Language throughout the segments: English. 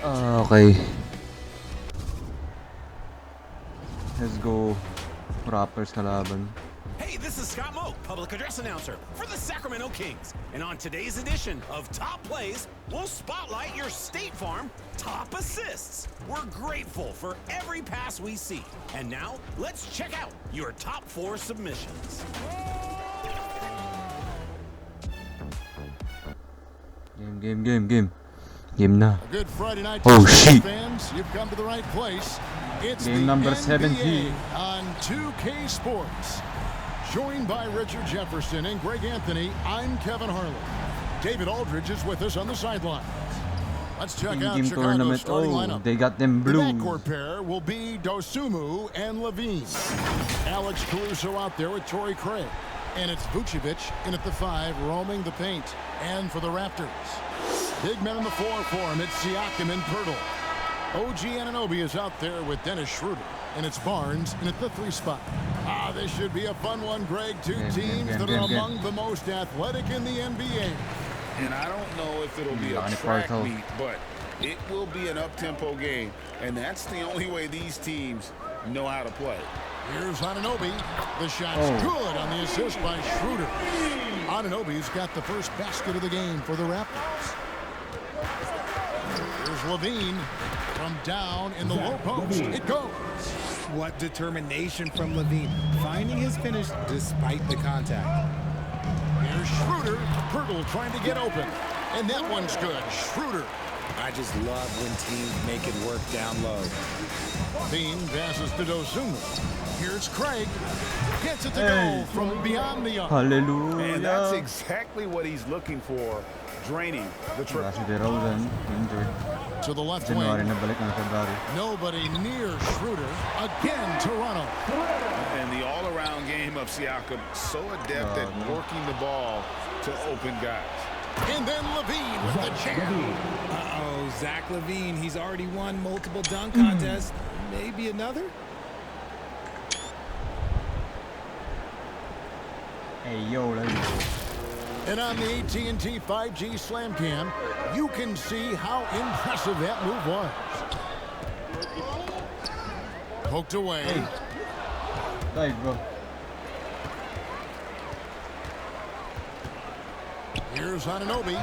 Okay. Let's go. Raptors kalaban. Hey, this is Scott Moe, public address announcer for the Sacramento Kings. And on today's edition of Top Plays, we'll spotlight your State Farm top assists. We're grateful for every pass we see. And now, let's check out your top 4 submissions. Game. Game na. A good Friday night Oh, to shit. fans. You've come to the right place. It's Game the number NBA 17. on 2K Sports. Joined by Richard Jefferson and Greg Anthony, I'm Kevin Harlan. David Aldridge is with us on the sidelines. Let's check out Game Chicago's tournament. starting Oh, lineup. they got them The blues. backcourt pair will be Dosunmu and Levine. Alex Caruso out there with Torrey Craig. And it's Vucevic in at the 5, roaming the paint. And for the Raptors, big men in the 4 for him. It's Siakam and Pirtle. OG Anunoby is out there with Dennis Schroeder. And it's Barnes in at the 3 spot. This should be a fun one, Greg. Two teams that are among the most athletic in the NBA. And I don't know if it'll be a track meet, but it will be an up-tempo game. And that's the only way these teams know how to play. Here's Anunoby. The shot's good on the assist by Schroeder. Anunoby's got the first basket of the game for the Raptors. Here's Levine from down in the low post. It goes. What determination from Levine, finding his finish despite the contact. Here's Schroeder. Pirtle trying to get open. And that one's good. Schroeder. I just love when teams make it work down low. Bean passes to Dosunmu. Here's Craig. Gets it to go from beyond the arc. Hallelujah. And that's exactly what he's looking for, draining the Wala trip. si DeRozan. Injured. To the left January wing. na balik ng February. Nobody near Schroeder. Again, Toronto. And the all-around game of Siakam, so adept at working the ball to open guys. And then Levine with the jam. Uh-oh, Zach Levine, he's already won multiple dunk contests. Maybe another? Hey, yo, let's go. And on the AT&T 5G Slam Cam, you can see how impressive that move was. Poked away. Hey. Dive, bro. Here's Anunoby.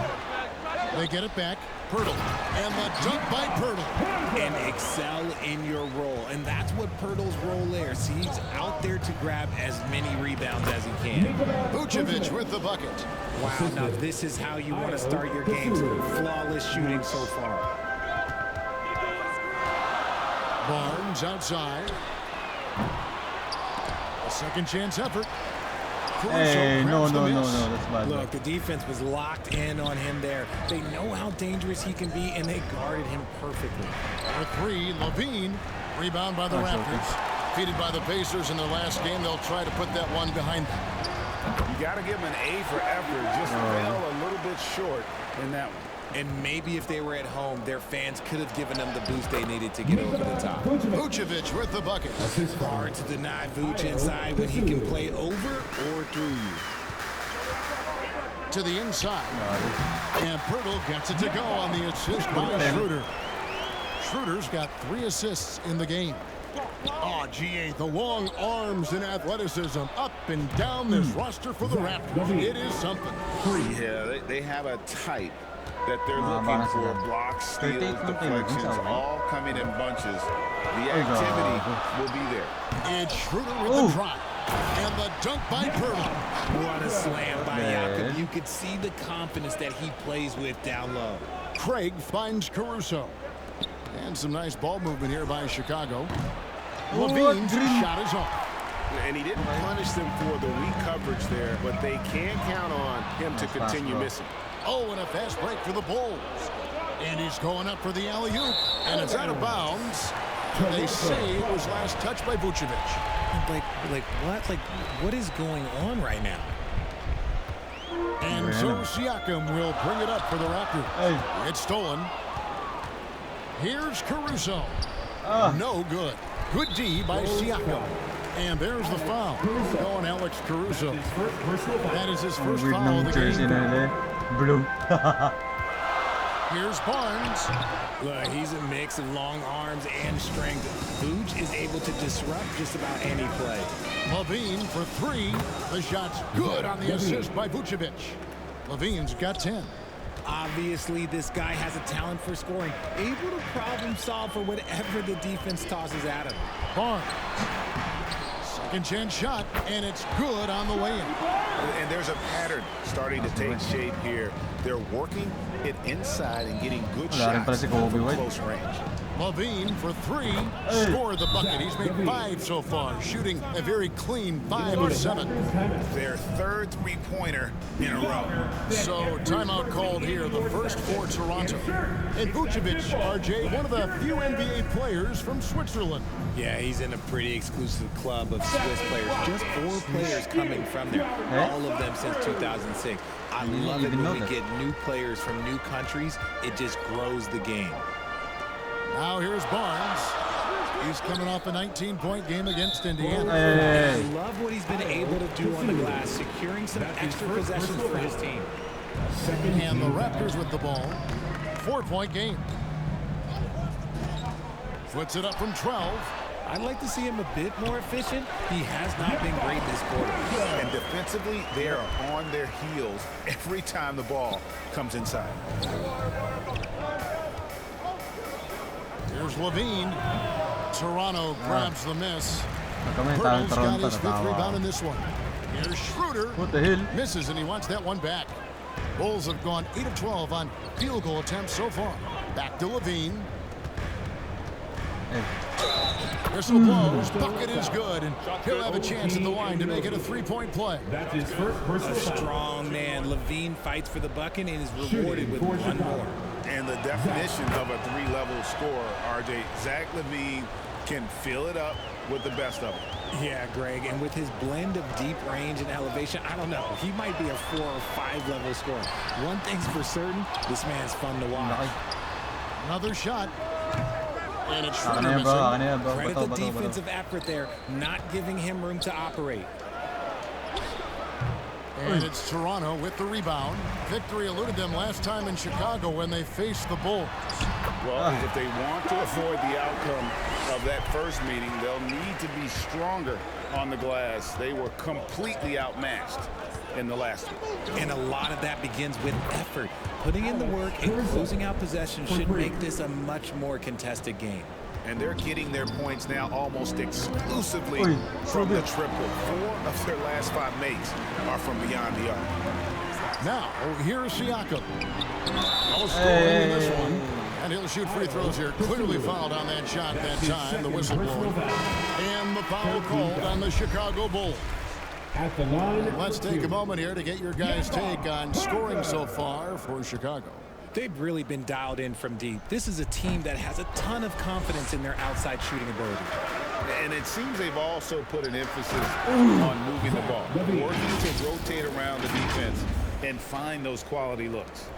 They get it back. Pirtle. And the dunk by Pirtle. And excel in your role. And that's what Pirtle's role is. He's out there to grab as many rebounds as he can. Vucevic with the bucket. Wow, now this is how you want to start your games. Flawless shooting so far. Barnes outside. A second chance effort. Hey, no, grabs the miss. that's bad. Look, the defense was locked in on him there. They know how dangerous he can be, and they guarded him perfectly. For 3, Levine. Rebound by the Raptors. Defeated by the Pacers in their last game. They'll try to put that one behind them. You got to give him an A for effort. Just fell a little bit short in that one. And maybe if they were at home, their fans could have given them the boost they needed to get over the top. Vucevic with the bucket. Hard to deny Vooch inside when he can play over or through you. To the inside. And Pirtle gets it to go on the assist by Schroeder. Schroeder's got 3 assists in the game. Oh, GA, the long arms and athleticism up and down this roster for the Raptors. It is something. Yeah, they have a type that they're looking for. Blocks, steals, deflections, all coming in bunches. The activity will be there. And Schroeder with the drive. And the dunk by Pirtle. What a slam by Jakob. You could see the confidence that he plays with down low. Craig finds Caruso. And some nice ball movement here by Chicago. Levine's shot is off. And he didn't punish them for the weak coverage there, but they can count on him to continue missing. Oh, and a fast break for the Bulls. And he's going up for the alley-oop. And it's out of bounds. They say it was last touched by Vucevic. Like what? Like, what is going on right now? And so Siakam will bring it up for the Raptors. Hey. It's stolen. Here's Caruso. No good. Good D by Siakam. And there's the foul. Going Alex Caruso. That is his first foul of the game. Blue. Here's Barnes. Look, he's a mix of long arms and strength. Vooch is able to disrupt just about any play. Levine for three. The shot's good on the assist by Vucevic. Levine's got 10. Obviously, this guy has a talent for scoring, able to problem solve for whatever the defense tosses at him. Barnes. Second chance shot, and it's good on the way in. And there's a pattern starting to take shape here. They're working it inside and getting good shots from close range. Levine for three. Scored the bucket. He's made 5 so far, shooting a very clean 5 of 7. Their third three-pointer in a row. So timeout called here, the first for Toronto. And Vucevic, RJ, one of the few NBA players from Switzerland. Yeah, he's in a pretty exclusive club of Swiss players. Just 4 players coming from there, all of them since 2006. I love it when we get new players from new countries. It just grows the game. Now here's Barnes. He's coming off a 19-point game against Indiana. I love what he's been able to do on the glass, securing some extra possessions for his team. And the Raptors with the ball. 4-point game. Flips it up from 12. I'd like to see him a bit more efficient. He has not been great this quarter. And defensively, they are on their heels every time the ball comes inside. Here's Levine. Toronto grabs the miss. Hurdle's got his 5th rebound in this one. Here's Schroeder. What the hell? Misses, and he wants that one back. Bulls have gone 8 of 12 on field goal attempts so far. Back to Levine. Whistle blows. Bucket is good, and he'll have a chance at the line to make it a 3-point play. That's his first personal A strong man. Levine fights for the bucket and is rewarded with one more. And the definition of a 3-level scorer, RJ, Zach LaVine can fill it up with the best of them. Yeah, Greg, and with his blend of deep range and elevation, I don't know. He might be a 4 or 5 level scorer. One thing's for certain, this man's fun to watch. Another shot. And it's Schroeder missing. Credit the defensive effort there, not giving him room to operate. And it's Toronto with the rebound. Victory eluded them last time in Chicago when they faced the Bulls. Well, if they want to avoid the outcome of that first meeting, they'll need to be stronger on the glass. They were completely outmatched in the last one. And a lot of that begins with effort. Putting in the work and closing out possession should make this a much more contested game. And they're getting their points now almost exclusively from the triple. 4 of their last 5 makes are from beyond the arc. Now, here's Siakam. No scoring in this one. And he'll shoot free throws here. Clearly fouled on that shot that time. The whistle blown. And the foul called on the Chicago Bulls. at the line. Let's take a moment here to get your guys' take on scoring so far for Chicago. They've really been dialed in from deep. This is a team that has a ton of confidence in their outside shooting ability. And it seems they've also put an emphasis on moving the ball, working to rotate around the defense and find those quality looks.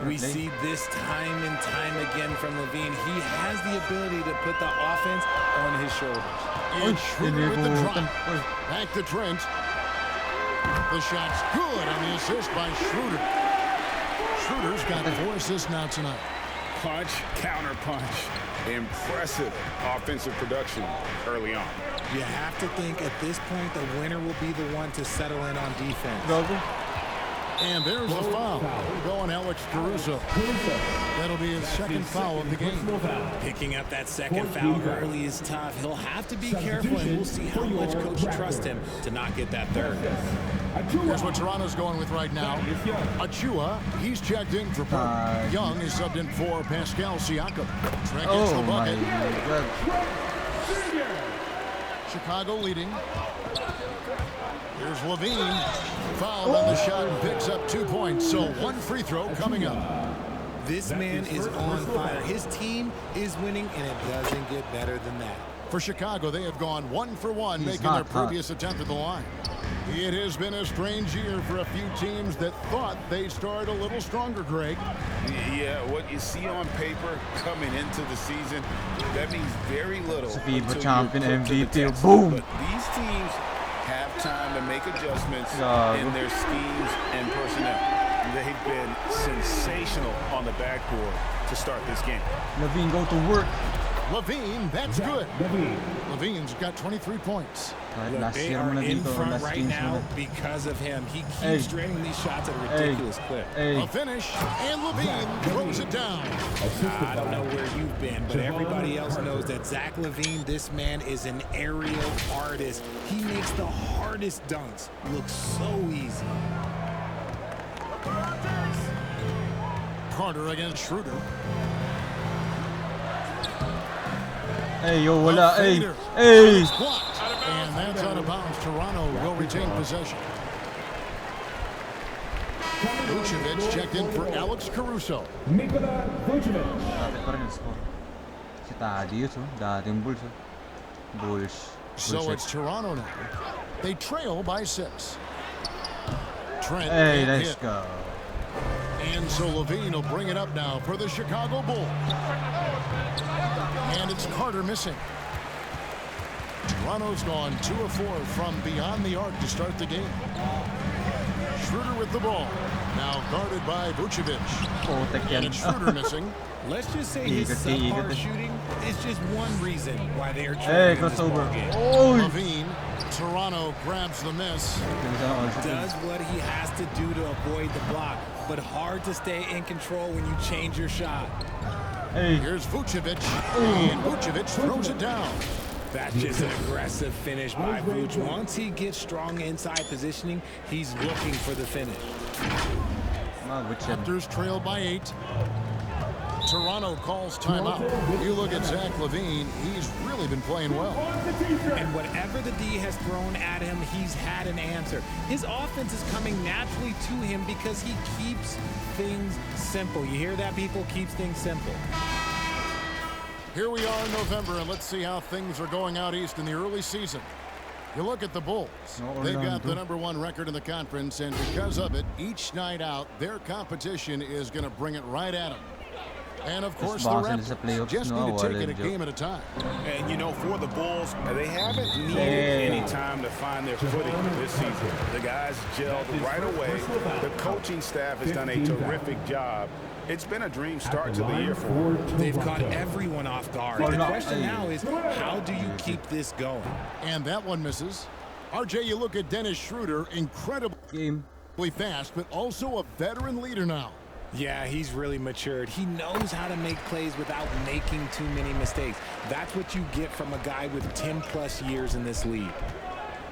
We see this time and time again from Levine. He has the ability to put the offense on his shoulders. And Schroeder with the drop. Back to Trent. The shot's good on the assist by Schroeder. Schroeder's got 4 assists now tonight. Punch, counter punch. Impressive offensive production early on. You have to think at this point the winner will be the one to settle in on defense. And there's a foul. Going Alex Caruso. That'll be his second foul of the game. Picking up that second foul early is tough. He'll have to be careful, and we'll see how much coach trusts him to not get that third. Here's what Toronto's going with right now. Achua, he's checked in for Perk. Young is subbed in for Pascal Siakam. Trent gets the bucket. Chicago leading. Here's Levine. Fouled on the shot and picks up 2 points. So 1 free throw coming up. This man is on fire. His team is winning, and it doesn't get better than that. For Chicago, they have gone 1 for 1, making their previous attempt at the line. It has been a strange year for a few teams that thought they started a little stronger, Greg. Yeah, what you see on paper coming into the season, that means very little. FIBA champion MVP, boom. But these teams have time to make adjustments in their schemes and personnel. They've been sensational on the backboard to start this game. Levine, go to work. Levine, that's good. Levine's got 23 points. Look, they are in front right now because of him. He keeps draining these shots at a ridiculous clip. A finish, and Levine throws it down. I don't know where you've been, but everybody else knows that Zach LaVine, this man is an aerial artist. He makes the hardest dunks look so easy. Carter against Schroeder. Hey, yo, wala. Hey, Fader. hey. Blocked. And that's out of bounds. Toronto will retain possession. Vucevic checked in for Alex Caruso. Nikola Vucevic. Dati pa rin ang score. Si Tadius, oh. Dating Bulls, oh. Bulls. So it's Toronto now. They trail by 6. Trent Hey, can't let's hit. go. And so Levine will bring it up now for the Chicago Bulls. And it's Carter missing. Toronto's gone 2 of 4 from beyond the arc to start the game. Schroeder with the ball. Now guarded by Vucevic. Putek And yan. it's Schroeder missing. Let's just say his subpar shooting is just one reason why they are Hey, trailing this crossover. ballgame. Oh, Levine. Toronto grabs the miss. Does what he has to do to avoid the block, but hard to stay in control when you change your shot. Hey, Here's Vucevic. And Vucevic throws it down. That's just an aggressive finish by Vuce. Once he gets strong inside positioning, he's looking for the finish. Raptors trail by 8. Toronto calls timeout. You look at Zach LaVine, he's really been playing well. And whatever the D has thrown at him, he's had an answer. His offense is coming naturally to him because he keeps things simple. You hear that, people? Keeps things simple. Here we are in November, and let's see how things are going out east in the early season. You look at the Bulls. They've got the #1 record in the conference, and because of it, each night out, their competition is going to bring it right at them. And of course, the Raptors just need to take it a game at a time. And you know, for the Bulls, they haven't needed any time to find their footing this season. The guys gelled right away. The coaching staff has done a terrific job. It's been a dream start to the year for them. They've caught everyone off guard. The question now is, how do you keep this going? And that one misses. RJ, you look at Dennis Schroeder, incredibly fast, but also a veteran leader now. Yeah, he's really matured. He knows how to make plays without making too many mistakes. That's what you get from a guy with 10+ years in this league.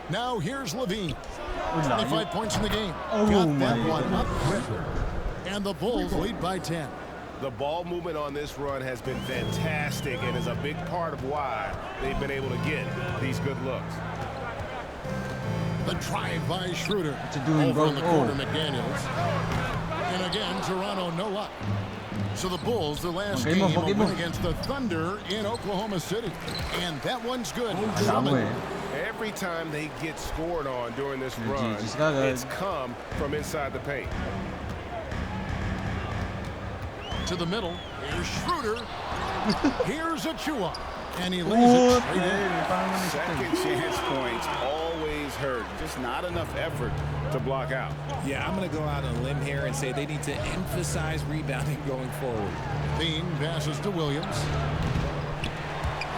Now here's Levine. 25 points in the game. Oh, Got that my one up quick. And the Bulls lead by 10. The ball movement on this run has been fantastic and is a big part of why they've been able to get these good looks. The drive by Schroeder. What you doing, Over bro? in the corner, McDaniels. And again, Toronto, no luck. So the Bulls, their last game, will win against the Thunder in Oklahoma City. And that one's good. Every time they get scored on during this run, it's come from inside the paint. To the middle. Here's Schroeder. Here's Achua. And he lays it straight in. Second chance points always hurt. Just not enough effort to block out. Yeah, I'm going to go out on a limb here and say they need to emphasize rebounding going forward. Bean passes to Williams.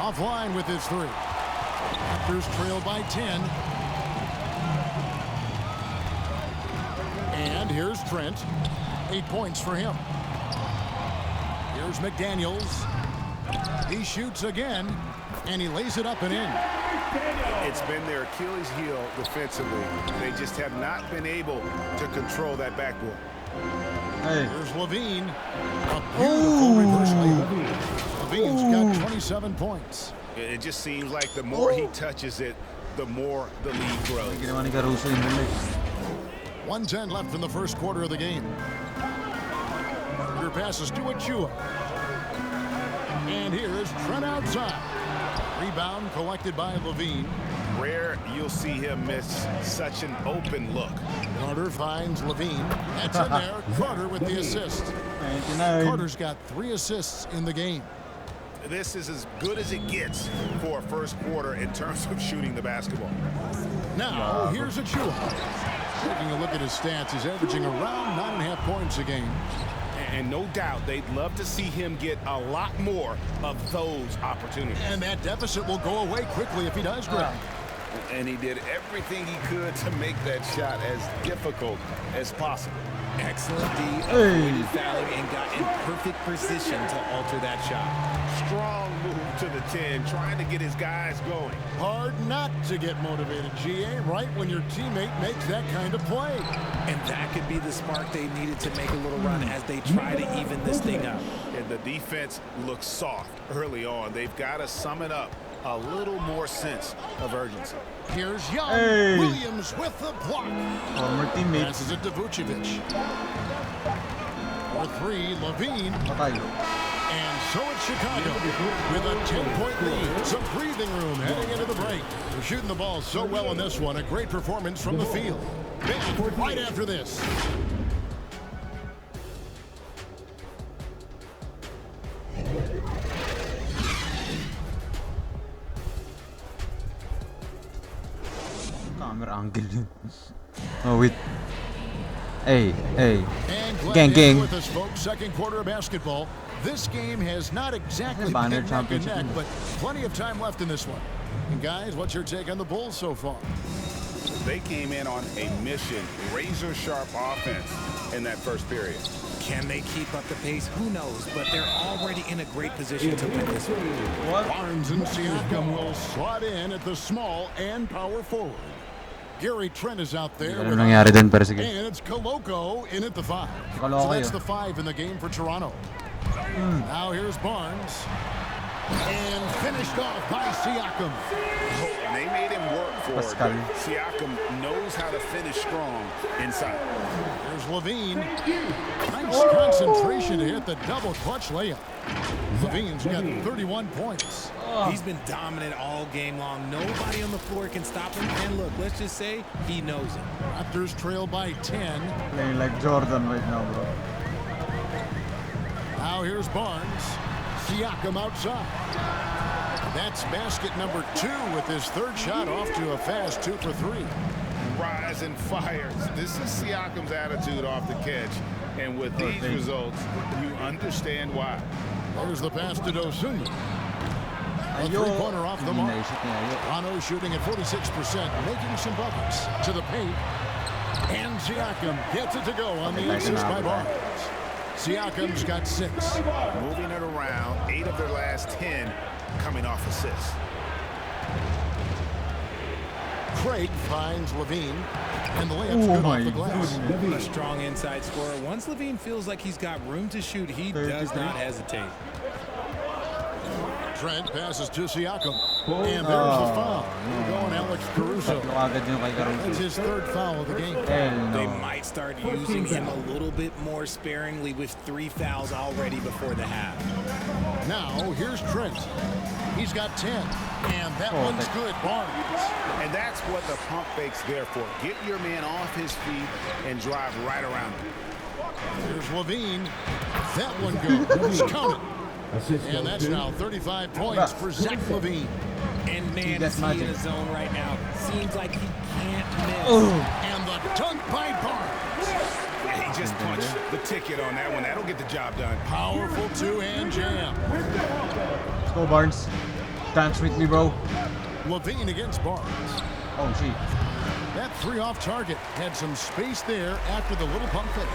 Offline with his 3. Raptors trail by 10. And here's Trent. 8 points for him. Here's McDaniels. He shoots again, and he lays it up and in. It's been their Achilles heel defensively. They just have not been able to control that backboard. Hey. Here's Levine. A beautiful reverse layup. Levine's got 27 points. It just seems like the more he touches it, the more the lead grows. 1:10 left in the first quarter of the game. Your passes to Achua. And here's Trent outside. Rebound collected by Levine. Rare you'll see him miss such an open look. Carter finds Levine. That's in there. Carter with the assist. Carter's got 3 assists in the game. This is as good as it gets for a first quarter in terms of shooting the basketball. Now, here's Achua. Taking a look at his stats, he's averaging around 9.5 points a game. And no doubt they'd love to see him get a lot more of those opportunities. And that deficit will go away quickly if he does, Greg. And he did everything he could to make that shot as difficult as possible. Excellent D, avoided fouling and got in perfect position to alter that shot. Strong move to the 10, trying to get his guys going. Hard not to get motivated, GA, right when your teammate makes that kind of play. And that could be the spark they needed to make a little run as they try to even this thing up. And the defense looks soft early on. They've got to sum it up. A little more sense of urgency. Here's Young. Hey. Williams with the block. Former teammate. Passes it to Vucevic. For three, Levine. Patay. And so it's Chicago with a 10-point lead. Some breathing room heading into the break. They're shooting the ball so well in this one. A great performance from the field. Back right after this. Camera angle. Oh wait. Hey. And Gang. with us, folks. Second quarter of basketball. This game has not exactly Banner been neck and championship. neck, but plenty of time left in this one. And guys, what's your take on the Bulls so far? They came in on a mission, razor-sharp offense in that first period. Can they keep up the pace? Who knows? But they're already in a great position to win this one. Barnes and Siakam will slot in at the small and power forward. Gary Trent is out there. Ano nangyari dun para sige? And it's Koloko in at the 5. Koloko So that's yun. the 5 in the game for Toronto. Now here's Barnes. And finished off by Siakam. They made him work for it, Pascal. but Siakam knows how to finish strong inside. There's Levine. Nice concentration to hit the double clutch layup. Levine's got 31 points. He's been dominant all game long. Nobody on the floor can stop him. And look, let's just say he knows it. Raptors trail by 10. Playing like Jordan right now, bro. Now here's Barnes. Siakam outside. That's basket number 2 with his third shot off to a fast 2 for 3. Rise and fires. This is Siakam's attitude off the catch. And with these results, you understand why. There's the pass to Dosunmu. A three-pointer off the mark. Toronto shooting at 46%, making some buckets to the paint. And Siakam gets it to go on the assist by Barnes. Siakam's got 6. Moving it around, 8 of their last 10 coming off assists. Craig finds Levine, and the layup's good off the glass. A strong inside scorer. Once Levine feels like he's got room to shoot, he does not hesitate. Trent passes to Siakam, and there's the foul. Going Alex Caruso. That's his third foul of the game. They might start using him a little bit more sparingly with 3 fouls already before the half. Now, here's Trent. He's got 10, and that one's good. Barnes. And that's what the pump fake's there for. Get your man off his feet and drive right around him. Here's Levine. That one goes. Count it. And that's now 35 points for Zach Levine. And man, is he in the zone right now. Seems like he can't miss. And the dunk by Barnes. Yeah, he just punched the ticket on that one. That'll get the job done. Powerful two-hand jam. Let's go, Barnes. Dance with me, bro. Levine against Barnes. Oh, gee. That 3 off target had some space there after the little pump fake.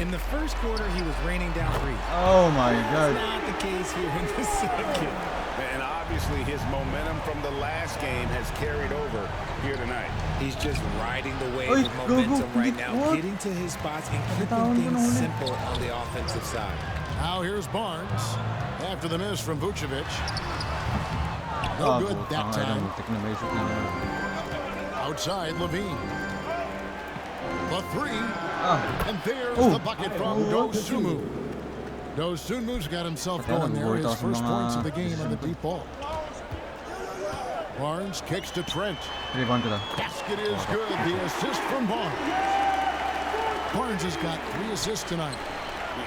In the first quarter, he was raining down 3. Oh, my God. That's not the case here in the second. And obviously his momentum from the last game has carried over here tonight. He's just riding the wave of momentum right now, getting to his spots and keeping things simple on the offensive side. Now here's Barnes after the miss from Vucevic. No good that time. Outside Levine. The 3. And there's the bucket from Dosunmu. Dosunmu's got himself going there. His first points of the game on the deep ball. Barnes kicks to Trent. Basket is good. The assist from Barnes. Barnes has got 3 assists tonight.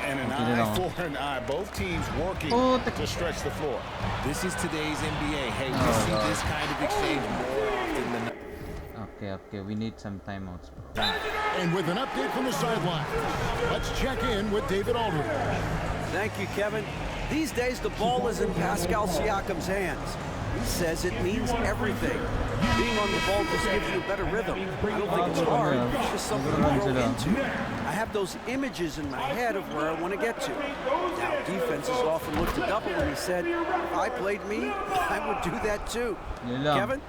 And an eye for an eye. Both teams working to stretch the floor. This is today's NBA. Hey, we see this kind of exchange more often than not. Okay, we need some timeouts, bro. And with an update from the sideline, let's check in with David Aldridge. Thank you, Kevin. These days, the ball is in Pascal Siakam's hands. He says it means everything. Being on the ball just gives you a better rhythm. I don't think it's hard. It's just something to grow into. I have those images in my head of where I want to get to. Now, defenses often look to double, and he said, if I played me, I would do that too. Kevin?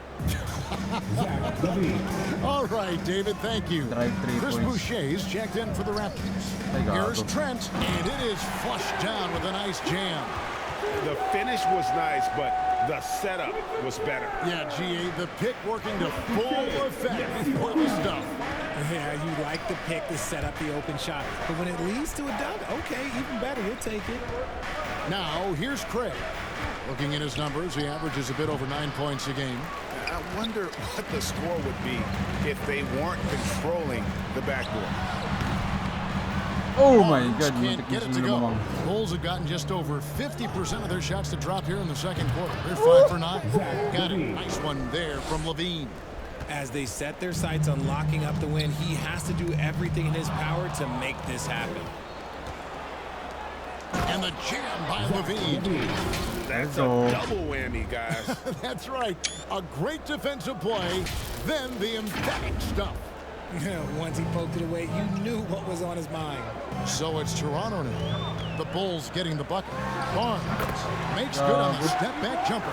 All right, David, thank you. Drive 3 Chris points. Boucher's checked in for the Raptors. Here's Trent, and it is flushed down with a nice jam. The finish was nice, but the setup was better. Yeah, GA, the pick working to full effect before the stuff. Yeah, you like the pick to set up the open shot. But when it leads to a dunk, okay, even better, you'll take it. Now, here's Craig. Looking at his numbers, he averages a bit over 9 points a game. I wonder what the score would be if they weren't controlling the backboard. Oh my Barnes god, can't get it to go. Bulls have gotten just over 50% of their shots to drop here in the second quarter. They're 5 for 9. Got it. Nice one there from Levine. As they set their sights on locking up the win, he has to do everything in his power to make this happen. And the jam by Levine. That's a double whammy, guys. That's right. A great defensive play, then the emphatic stuff. Once he poked it away, you knew what was on his mind. So it's Toronto now. The Bulls getting the bucket. Barnes makes good on the step-back jumper.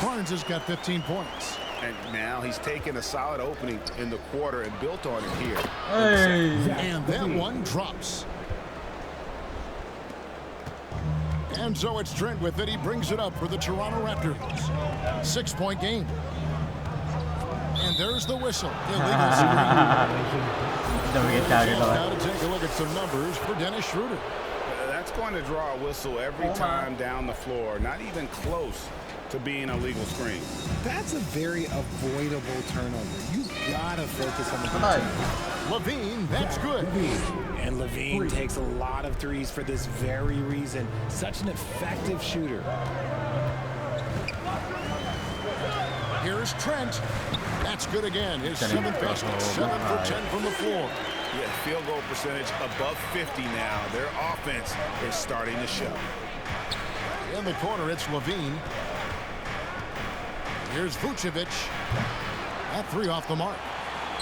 Barnes has got 15 points. And now he's taken a solid opening in the quarter and built on it here. Hey. And that one drops. And so it's Trent with it. He brings it up for the Toronto Raptors. 6-point game. And there's the whistle. Illegal screen. Now to take a look at some numbers for Dennis Schroeder. That's going to draw a whistle every time down the floor. Not even close to being a legal screen. That's a very avoidable turnover. You gotta focus on the defense. Levine, that's good. And Levine takes a lot of threes for this very reason. Such an effective shooter. Here's Trent. That's good again. His 7th basket. 7 for 10 from the floor. Yeah, field goal percentage above 50 now. Their offense is starting to show. In the corner, it's Levine. Here's Vucevic. That 3 off the mark.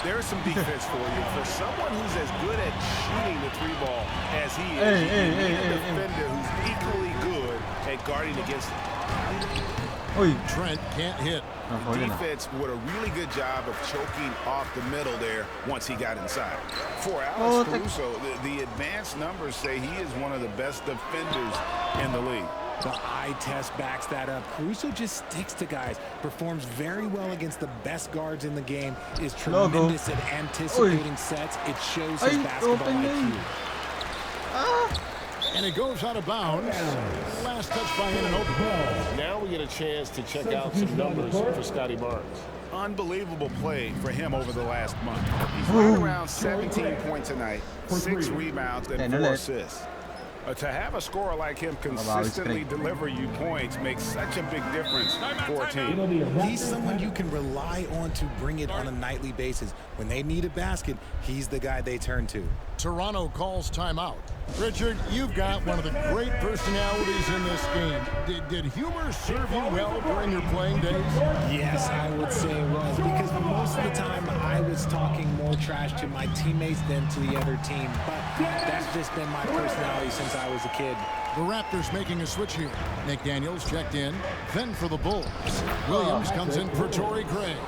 There's some defense for you. For someone who's as good at shooting the 3 ball as he is, you need a defender who's equally good at guarding against it. Trent can't hit. Defense did a really good job of choking off the middle there once he got inside. For Alex Caruso, the advanced numbers say he is one of the best defenders in the league. The eye test backs that up. Caruso just sticks to guys, performs very well against the best guards in the game, is tremendous at anticipating sets. It shows his basketball IQ. And it goes out of bounds. Last touch by Anunoby. Now we get a chance to check out some numbers for Scotty Barnes. Unbelievable play for him over the last month. He's right around 17 points a night, 6 rebounds, and 4 assists. To have a scorer like him consistently deliver you points makes such a big difference for a team. He's someone you can rely on to bring it on a nightly basis. When they need a basket, he's the guy they turn to. Toronto calls timeout. Richard, you've got one of the great personalities in this game. Did humor serve you well during your playing days? Yes, I would say it was, because most of the time I was talking more trash to my teammates than to the other team. But that's just been my personality since I was a kid. The Raptors making a switch here. Nick Daniels checked in. Then for the Bulls, Williams comes in for Torrey Craig.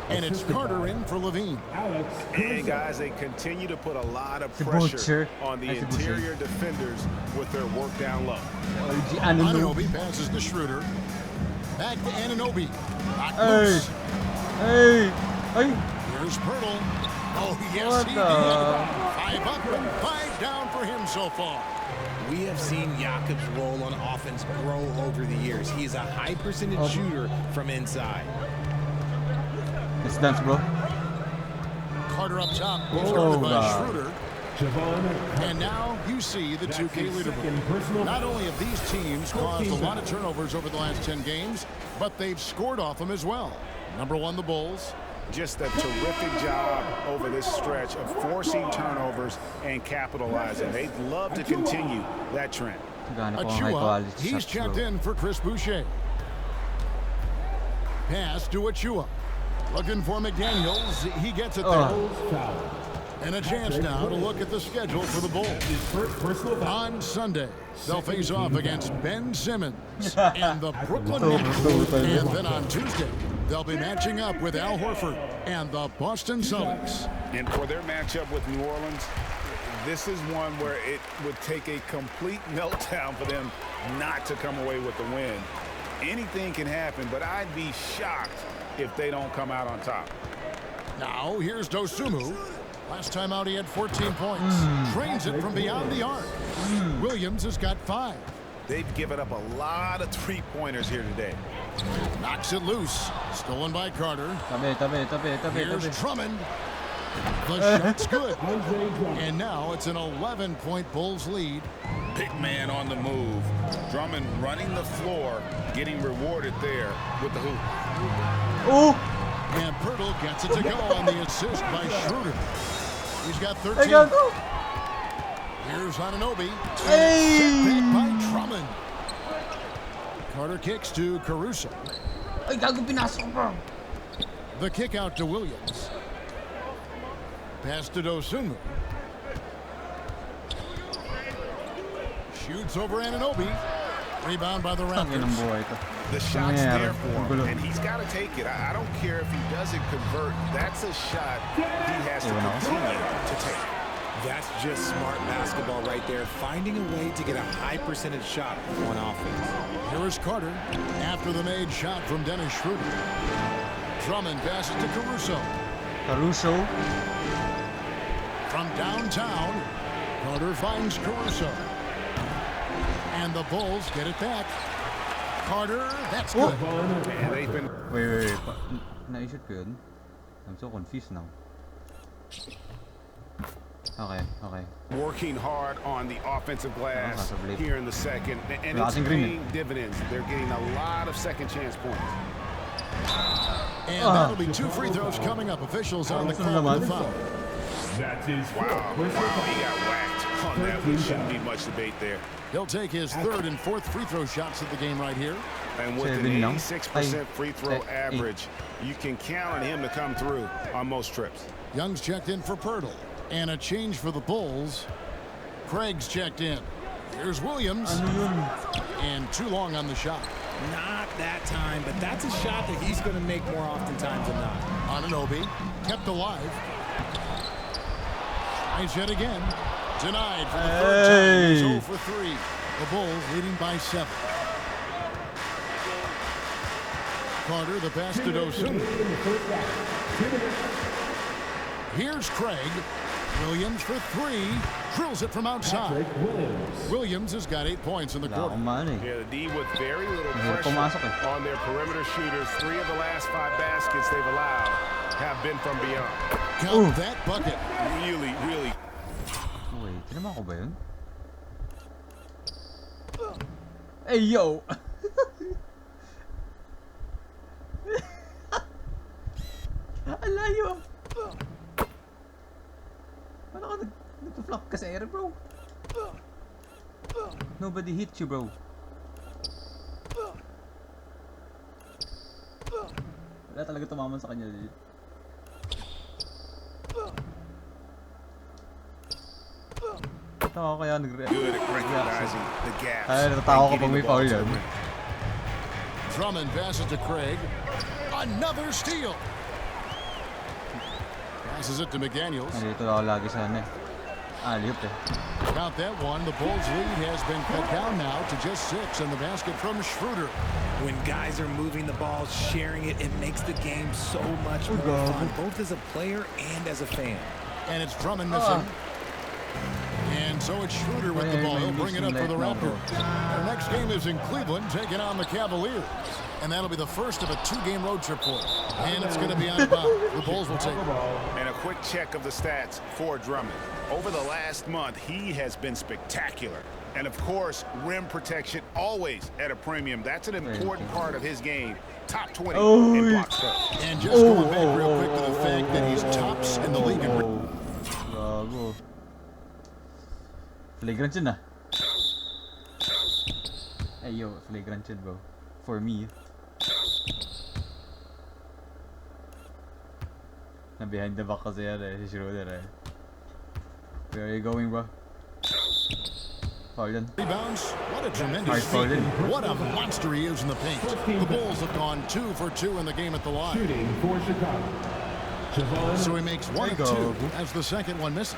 And it's Carter in for Levine. And guys, they continue to put a lot of pressure on the interior defenders with their work down low. Anunoby passes to Schroeder. Back to Anunoby. Here's Pirtle. Oh, yes, he did. 5 up and 5 down for him so far. We have seen Jakob's role on offense grow over the years. He's a high percentage shooter from inside. It's dance, bro. Carter up top. He's guarded by Schroeder. And now you see the 2K leaderboard. Not only have these teams caused a lot of turnovers over the last 10 games, but they've scored off them as well. Number 1, the Bulls. Just a terrific job over this stretch of forcing turnovers and capitalizing. They'd love to continue that trend. Achua, he's checked in for Chris Boucher. Pass to Achua. Looking for McDaniels. He gets it there. And a chance now to look at the schedule for the Bulls. On Sunday, they'll face off against Ben Simmons and the Brooklyn Nets. And then on Tuesday, they'll be matching up with Al Horford and the Boston Celtics. And for their matchup with New Orleans, this is one where it would take a complete meltdown for them not to come away with the win. Anything can happen, but I'd be shocked if they don't come out on top. Now, here's Dosunmu. Last time out, he had 14 points. Drains it from beyond the arc. Williams has got 5. They've given up a lot of three-pointers here today. Knocks it loose. Stolen by Carter. Here's Drummond. The shot's good. And now it's an 11-point Bulls lead. Big man on the move. Drummond running the floor, getting rewarded there with the hoop. Oh! And Pirtle gets it to go on the assist by Schroeder. He's got 13. Here's Anunoby. Hey! Set back by Drummond. Carter kicks to Caruso. The kick out to Williams. Pass to Dosunmu. Shoots over Anunoby. Rebound by the Raptors. The shot's there for him, and he's got to take it. I don't care if he doesn't convert. That's a shot he has to continue to take. That's just smart basketball right there, finding a way to get a high percentage shot on offense. Here is Carter after the made shot from Dennis Schroeder. Drummond passes to Caruso. From downtown, Carter finds Caruso. And the Bulls get it back. Carter, that's good. And they've been... Wait. Naisip ko yun. I'm so confused now. Okay. Working hard on the offensive glass here in the second. And it's paying dividends. They're getting a lot of second chance points. And that'll be 2 free throws coming up. Officials on the call for the foul. That is Wow, he got whacked on that. There shouldn't be much debate there. He'll take his 3rd and 4th free throw shots of the game right here. And with an 86% free throw average, you can count on him to come through on most trips. Young's checked in for Pirtle. And a change for the Bulls. Craig's checked in. Here's Williams. And too long on the shot. Not that time, but that's a shot that he's going to make more oftentimes than not. Anunoby kept alive. Tries yet again. Denied for the 3rd time. He's 0 for 3. The Bulls leading by 7. Carter, the pass to Dosunmu. Here's Craig. Williams for 3. Drills it from outside. Williams has got 8 points in the quarter. Yeah, the D with very little pressure on their perimeter shooters. 3 of the last 5 baskets they've allowed have been from beyond. Count that bucket. Really. Wait, tinama ko ba yun? Hey, yo! Alayo! Paano ka nag-flop ka sa air, bro? Nobody hit you, bro. Wala talaga tumaman sa kanya. Tama kaya nag-react. Good at recognizing the gaps. Ay, natatawa ko pag may foul yan. Drummond passes to Craig. Another steal. Passes it to McDaniels. Dito ako lagi sa ano eh. Alley-oop eh. Count that one. The Bulls' lead has been cut down now to just 6, and the basket from Schroeder. When guys are moving the ball, sharing it, it makes the game so much more fun, both as a player and as a fan. And it's Drummond missing. And so it's Schroeder with the ball. He'll bring it up for the Raptors. Their next game is in Cleveland, taking on the Cavaliers. And that'll be the first of a 2-game road trip for them. And it's going to be on about. The Bulls will take it. And a quick check of the stats for Drummond. Over the last month, he has been spectacular. And, of course, rim protection always at a premium. That's an important part of his game. Top 20 in blocks first. And just going back real quick to the fact that he's tops in the league. Gago. Flagrant yun ah. Hey yo, flagrant yun bro. For me. Na behind the back kasi yan eh, si Schroeder eh. Where are you going bro? Foul yan. Rebounds. What a tremendous feat. What a monster he is in the paint. The Bulls have gone 2 for 2 in the game at the line. Shooting for Chicago. So he makes 1 of 2 as the second one misses.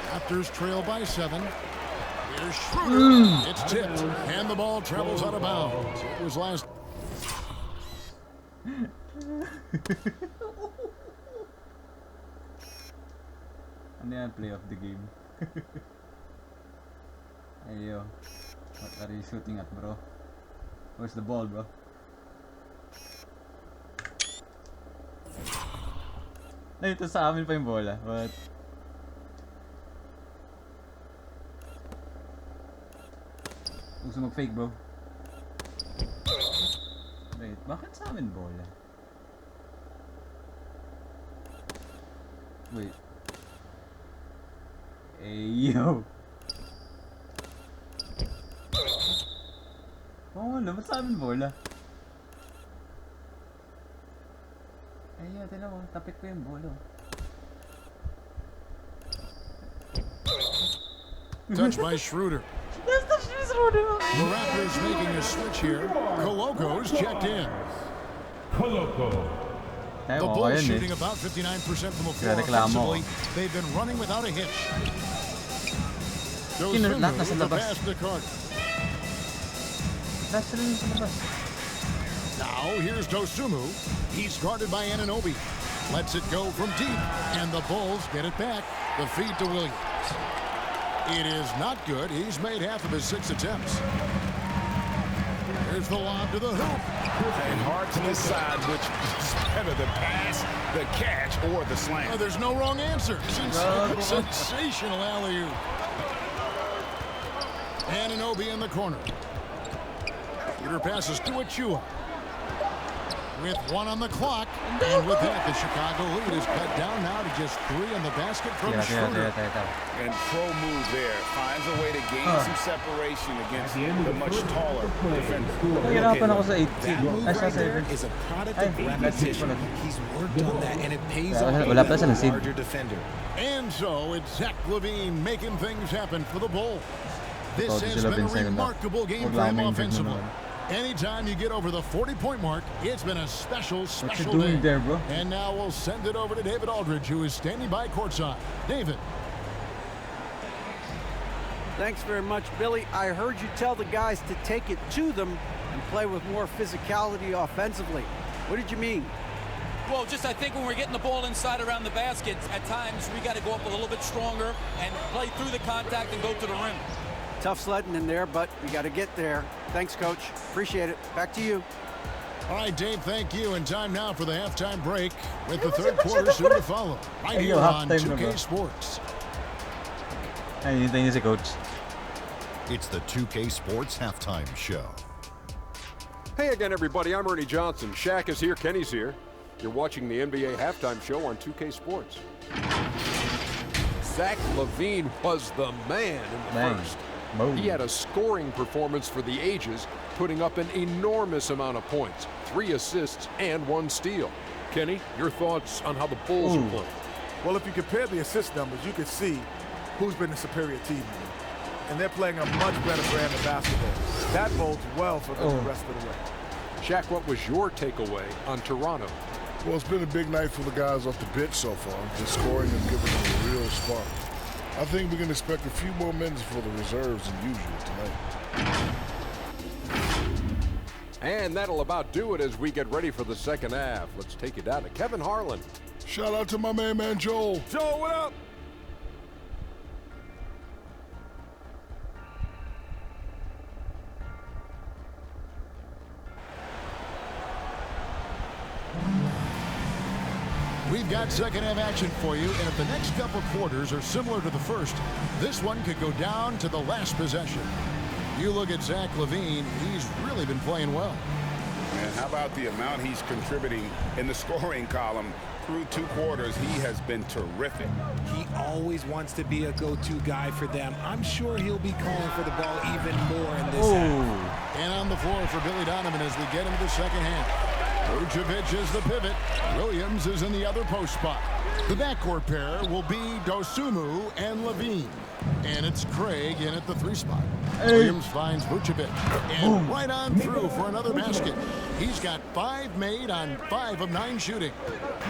Raptors trail by 7. Here's Schroeder. It's tipped, and the ball travels out of bounds. It was last. Ano yan? Play of the game. Hey yo, what are you shooting at bro? Where's the ball bro? Ay, ito sa amin pa yung bola. What? Gusto mag-fake bro. Wait, bakit sa amin bola? Wait. Hey yo. Oo nga, ba't sa amin bola? Ay yo, tinan mo, tapik ko yung bola. Touch by Schroeder. The Raptors making a switch here. Coloco's checked in. Coloco. The Bulls shooting about 59% from the floor offensively. They've been running without a hitch. Dosumu with the pass to Carter. Now here's Dosumu. He's guarded by Anunoby. Lets it go from deep, and the Bulls get it back. The feed to Williams. It is not good. He's made half of his 6 attempts. Here's the lob to the hoop. And hard to decide which is better, the pass, the catch, or the slam. Oh, there's no wrong answer. Sensational alley-oop. Anunoby in the corner. Peter passes to Achua. With 1 on the clock. And with that, the Chicago lead is cut down now to just 3 in the basket from Schroeder. And pro move there. Finds a way to gain some separation against the much taller defender. Nahihirapan ako sa 18. Ay, sa 7. Is a product of repetition. He's worked on that, and it pays off. Wala pa siya ng seed. Larger defender. And so it's Zach LaVine making things happen for the Bulls. This has been a remarkable game for him offensively. Anytime you get over the 40-point mark, it's been a special day. There, bro? And now we'll send it over to David Aldridge, who is standing by courtside. David. Thanks very much, Billy. I heard you tell the guys to take it to them and play with more physicality offensively. What did you mean? Well, just I think when we're getting the ball inside around the basket, at times we got to go up a little bit stronger and play through the contact and go to the rim. Tough sledding in there, but we got to get there. Thanks, Coach. Appreciate it. Back to you. All right, Dave, thank you. And time now for the halftime break with the third quarter soon to follow. Right here on 2K Sports. Anything is a coach. It's the 2K Sports Halftime Show. Hey again, everybody. I'm Ernie Johnson. Shaq is here. Kenny's here. You're watching the NBA Halftime Show on 2K Sports. Zach LaVine was the man in the first. He had a scoring performance for the ages, putting up an enormous amount of points, 3 assists and 1 steal. Kenny, your thoughts on how the Bulls are playing? Well, if you compare the assist numbers, you can see who's been the superior team. And they're playing a much better brand of basketball. That bodes well for them the rest of the way. Shaq, what was your takeaway on Toronto? Well, it's been a big night for the guys off the bench so far. Just scoring and giving them a real spark. I think we can expect a few more minutes for the reserves than usual tonight. And that'll about do it as we get ready for the second half. Let's take it down to Kevin Harlan. Shout out to my man Joel. Joel, what up? We've got second half action for you, and if the next couple quarters are similar to the first, this one could go down to the last possession. You look at Zach LaVine, he's really been playing well. And how about the amount he's contributing in the scoring column? Through 2 quarters, he has been terrific. He always wants to be a go-to guy for them. I'm sure he'll be calling for the ball even more in this half. And on the floor for Billy Donovan as we get into the second half. Vucevic is the pivot. Williams is in the other post spot. The backcourt pair will be Dosunmu and LaVine. And it's Craig in at the 3 spot. Williams finds Vucevic. And right on through for another basket. He's got 5 made on 5 of 9 shooting.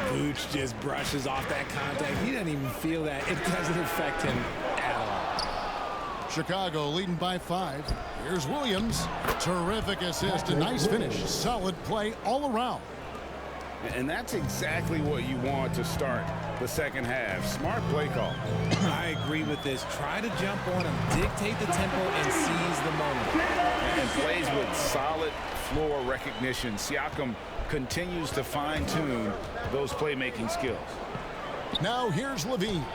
Vooch just brushes off that contact. He doesn't even feel that. It doesn't affect him at all. Chicago leading by 5. Here's Williams. Terrific assist. A nice finish. Solid play all around. And that's exactly what you want to start the second half. Smart play call. I agree with this. Try to jump on him, dictate the tempo, and seize the moment. And plays with solid floor recognition. Siakam continues to fine-tune those playmaking skills. Now here's LaVine.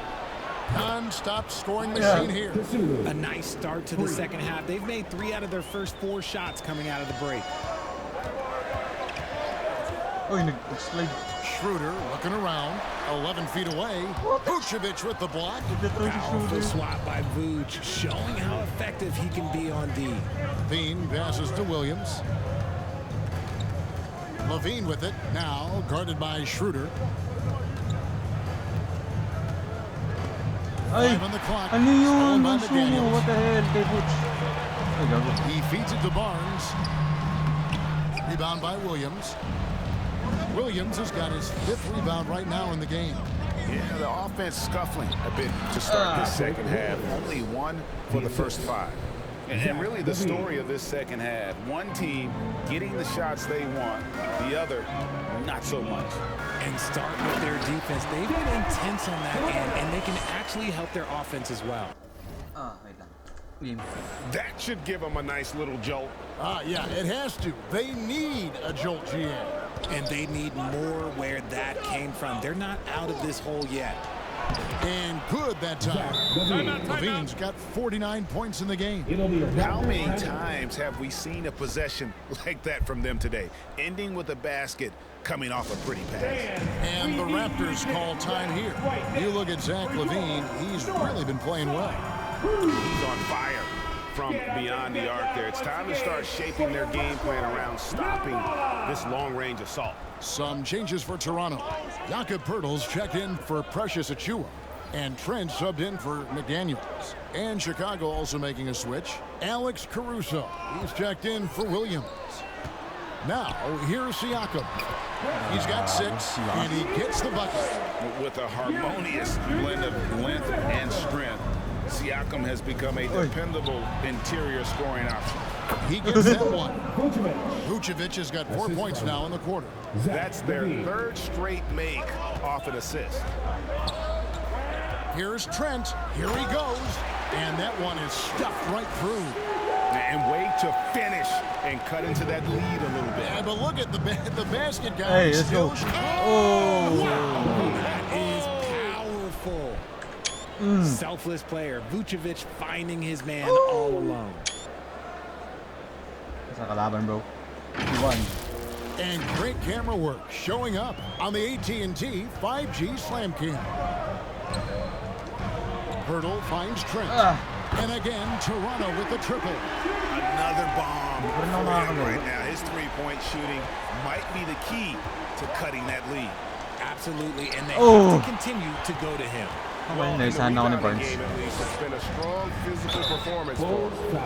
Non-stop scoring machine here. A nice start to the second half. They've made 3 out of their first 4 shots coming out of the break. Schroeder looking around, 11 feet away. Vucevic with the block. Powerful swat by Vooch, showing how effective he can be on D. LaVine passes to Williams. LaVine with it, now guarded by Schroeder. 5 on the clock. What the hell? He feeds it to Barnes. Rebound by Williams. Williams has got his 5th rebound right now in the game. Yeah, the offense scuffling a bit to start this second half. Only 1 for the first 5. And really the story of this second half, one team getting the shots they want, the other not so much. And start with their defense. They've been intense on that end, and they can actually help their offense as well. That should give them a nice little jolt. Yeah, it has to. They need a jolt, GM. And they need more where that came from. They're not out of this hole yet. And good that time. LaVine's got 49 points in the game. How many times have we seen a possession like that from them today? Ending with a basket, coming off a pretty pass. And the Raptors call time here. You look at Zach LaVine, he's really been playing well. He's on fire from beyond the arc there. It's time to start shaping their game plan around stopping this long-range assault. Some changes for Toronto. Jakob Poeltl's checked in for Precious Achiuwa. And Trent subbed in for McDaniels. And Chicago also making a switch. Alex Caruso. He's checked in for Williams. Now, here's Siakam. He's got 6, and he gets the bucket. With a harmonious blend of length and strength, Siakam has become a dependable interior scoring option. He gets that one. Vucevic has got 4 points now in the quarter. That's their 3rd straight make off an assist. Here's Trent. Here he goes. And that one is stuffed right through. And way to finish and cut into that lead a little bit. Yeah, but look at the basket, guys. Hey, let's go. Oh, wow. That is powerful. Selfless player. Vucevic finding his man all alone. Sa kalaban, bro. He won. And great camera work showing up on the AT&T 5G Slam Cam. Poeltl finds Trent. And again, Toronto with the triple. Another bomb for him right now. His three-point shooting might be the key to cutting that lead. Absolutely, and they have to continue to go to him. Well, in the rebounding game, at least, it's been a strong physical performance for him.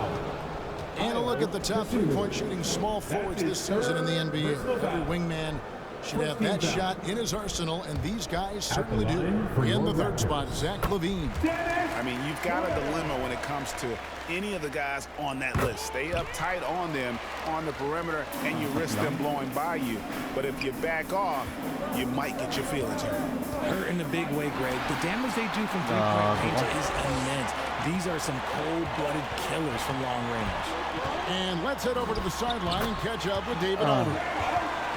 And a look at the top 3-point shooting small forwards this season in the NBA. Every wingman should have that shot in his arsenal, and these guys certainly do. In the 3rd spot, Zach LaVine. I mean, you've got a dilemma when it comes to any of the guys on that list. Stay up tight on them on the perimeter, and you risk them blowing by you. But if you back off, you might get your feelings hurt. Hurt in a big way, Greg. The damage they do from three-point range is immense. These are some cold-blooded killers from long range. And let's head over to the sideline and catch up with David Aldridge.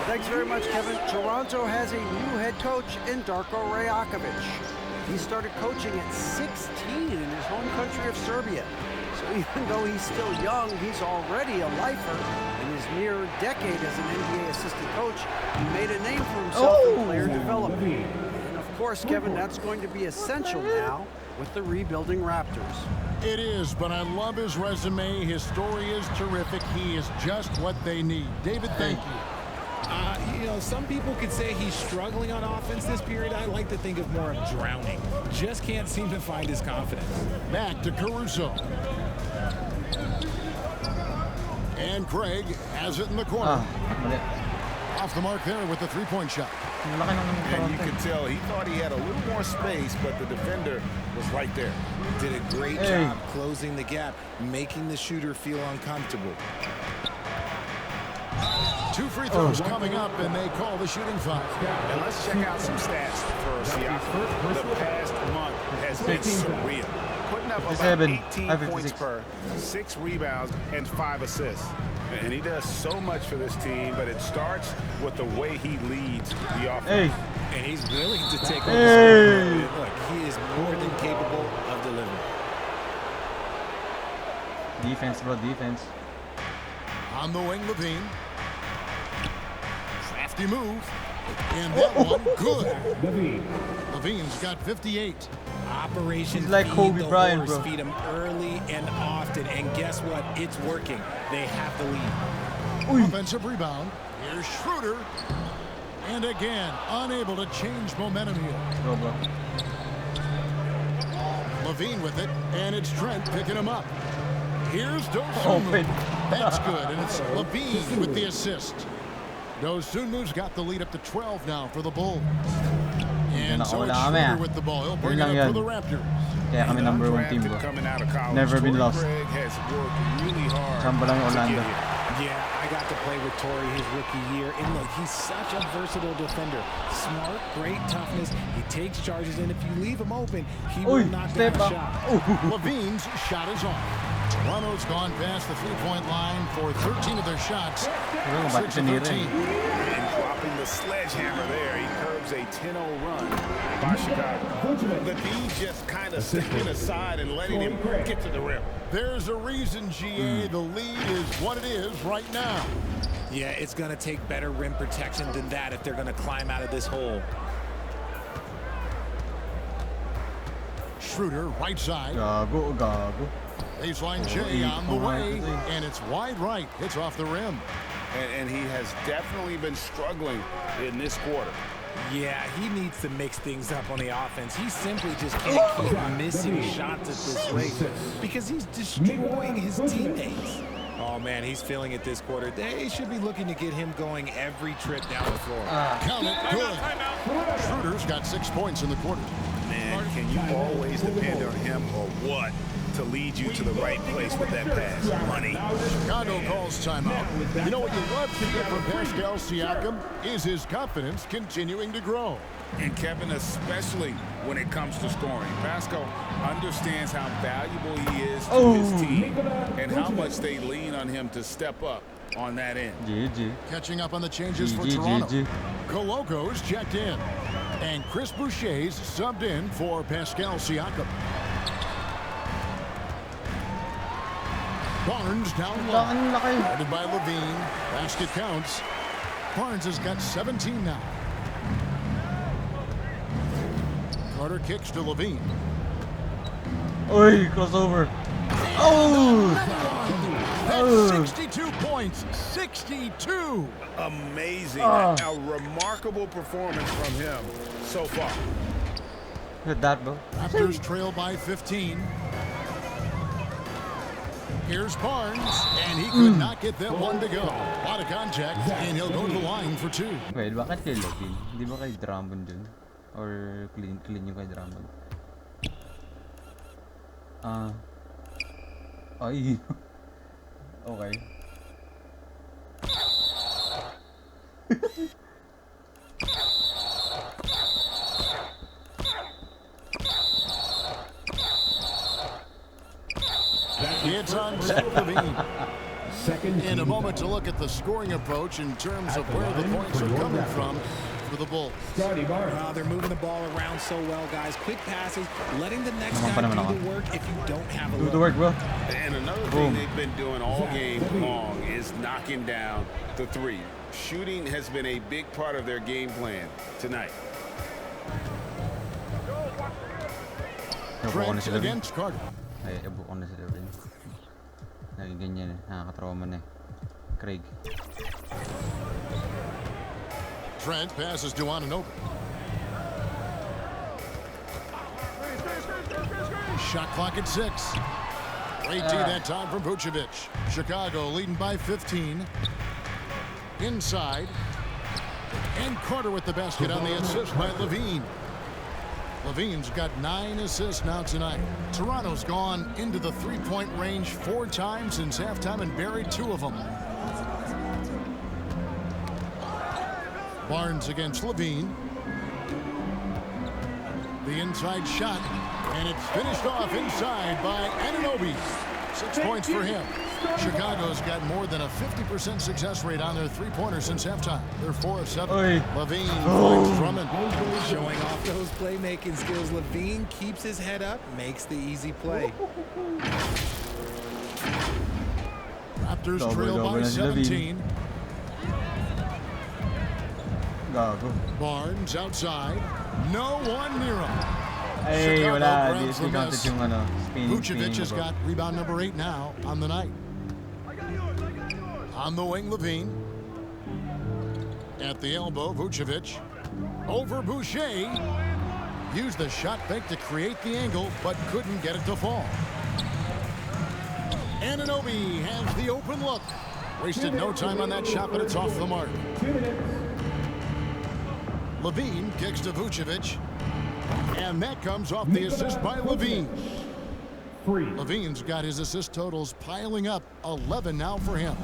Thanks very much, Kevin. Toronto has a new head coach in Darko Rajakovic. He started coaching at 16 in his home country of Serbia. So So even though he's still young, he's already a lifer. In his mere decade as an NBA assistant coach, he made a name for himself in player development. And of course, Kevin, that's going to be essential now with the rebuilding Raptors. It is, but I love his resume. His story is terrific. He is just what they need. David, thank you. You know, some people could say he's struggling on offense this period. I like to think of more of drowning. Just can't seem to find his confidence. Back to Caruso. And Craig has it in the corner. Off the mark there with the three-point shot. And you can tell he thought he had a little more space, but the defender was right there. Did a great job closing the gap, making the shooter feel uncomfortable. 2 free throws coming up, and they call the shooting foul. And let's check out some stats for Siakam. The past month has been surreal. Putting up about 18 points per, 6 rebounds, and 5 assists. And he does so much for this team, but it starts with the way he leads the offense. And he's willing to take over. Look, he is more than capable of delivering. Defense, bro, defense. On the wing, Levine. Crafty move. And that one, good. Levine's got 58. Operation like Kobe Bryant, bro. Feed him early and often, and guess what? It's working. They have the lead. Offensive rebound. Here's Schroeder. And again, unable to change momentum here. Go, bro. Levine with it, and it's Trent picking him up. Here's Dosunmu. That's good, and it's Levine with the assist. Dosunmu's got the lead up to 12 now for the Bulls. And so it's Schroeder with the ball. He'll bring it up for the Raptors. Kaya kami number 1 team, bro. Never been lost. Samba lang yung Orlando. Yeah, I got to play with Torrey his rookie year, and look, he's such a versatile defender. Smart, great toughness. He takes charges, and if you leave him open, he will knock down a shot. Levine's shot is off. Toronto's gone past the three-point line for 13 of their shots. 6 of 13. And dropping the sledgehammer there, he curbs a 10-0 run by Chicago. Levine just kind of stepping aside and letting him get to the rim. There's a reason, GA, the lead is what it is right now. Yeah, it's going to take better rim protection than that if they're going to climb out of this hole. Schroeder, right side. Gago. Baseline J on the way, and it's wide right. It's off the rim. And he has definitely been struggling in this quarter. Yeah, he needs to mix things up on the offense. He simply just can't keep missing shots at this rate because he's destroying his teammates. Oh, man, he's feeling it this quarter. They should be looking to get him going every trip down the floor. Count it, good. Schroeder's got 6 points in the quarter. Man, can you always depend on him or what to lead you to the right place with that pass? Money. Chicago calls timeout. You know what you love to get from Pascal Siakam is his confidence continuing to grow. And Kevin, especially when it comes to scoring. Pascal understands how valuable he is to his team and how much they lean on him to step up on that end. Catching up on the changes for Toronto. Coloco's checked in. And Chris Boucher's subbed in for Pascal Siakam. Barnes down low. Guarded by Levine. Basket counts. Barnes has got 17 now. Carter kicks to Levine. Oi, crossover. That's 62 points. 62. Amazing. A remarkable performance from him so far. Look at that, bro. Raptors trail by 15. Here's Barnes, and he could not get that one to go. A lot of contact, and he'll go to the line for 2. Wait, bakit kay Levine? Di ba kay Drummond dun? Or clean yung kay Drummond? Ay. Okay. It's on Zach Levine. In a moment to look at the scoring approach in terms of where the points are coming from. for the Bulls. Wow, they're moving the ball around so well, guys. Quick passes, letting the next guy do the work if you don't have a look. Do the work, bro. And another thing they've been doing all game long is knocking down the three. Shooting has been a big part of their game plan tonight. Trent against Carter. Ay, ibukan na sila rin. Lagi ganyan eh. Nakakatrauma na eh. Craig. Trent passes to Anunoby. Shot clock at 6. Great D that time from Vucevic. Chicago leading by 15. Inside. And Carter with the basket on the assist by Levine. Levine's got 9 assists now tonight. Toronto's gone into the three-point range 4 times since halftime and buried 2 of them. Barnes against Levine. The inside shot, and it's finished off inside by Anunoby. 6 points for him. Chicago's got more than a 50% success rate on their three-pointer since halftime. They're 4 of 7. Levine finds Drummond. Showing off those playmaking skills. Levine keeps his head up, makes the easy play. Raptors trail by 17. Barnes outside. No one near him. Ay, wala. Di counted yung ano, Vucevic has got rebound number 8 now on the night. On the wing, Levine. At the elbow, Vucevic. Over Boucher. Used the shot fake to create the angle, but couldn't get it to fall. Anunoby has the open look. Wasted no time on that shot, but it's off the mark. Levine kicks to Vucevic. And that comes off the assist by Levine. Levine's got his assist totals piling up. 11 now for him.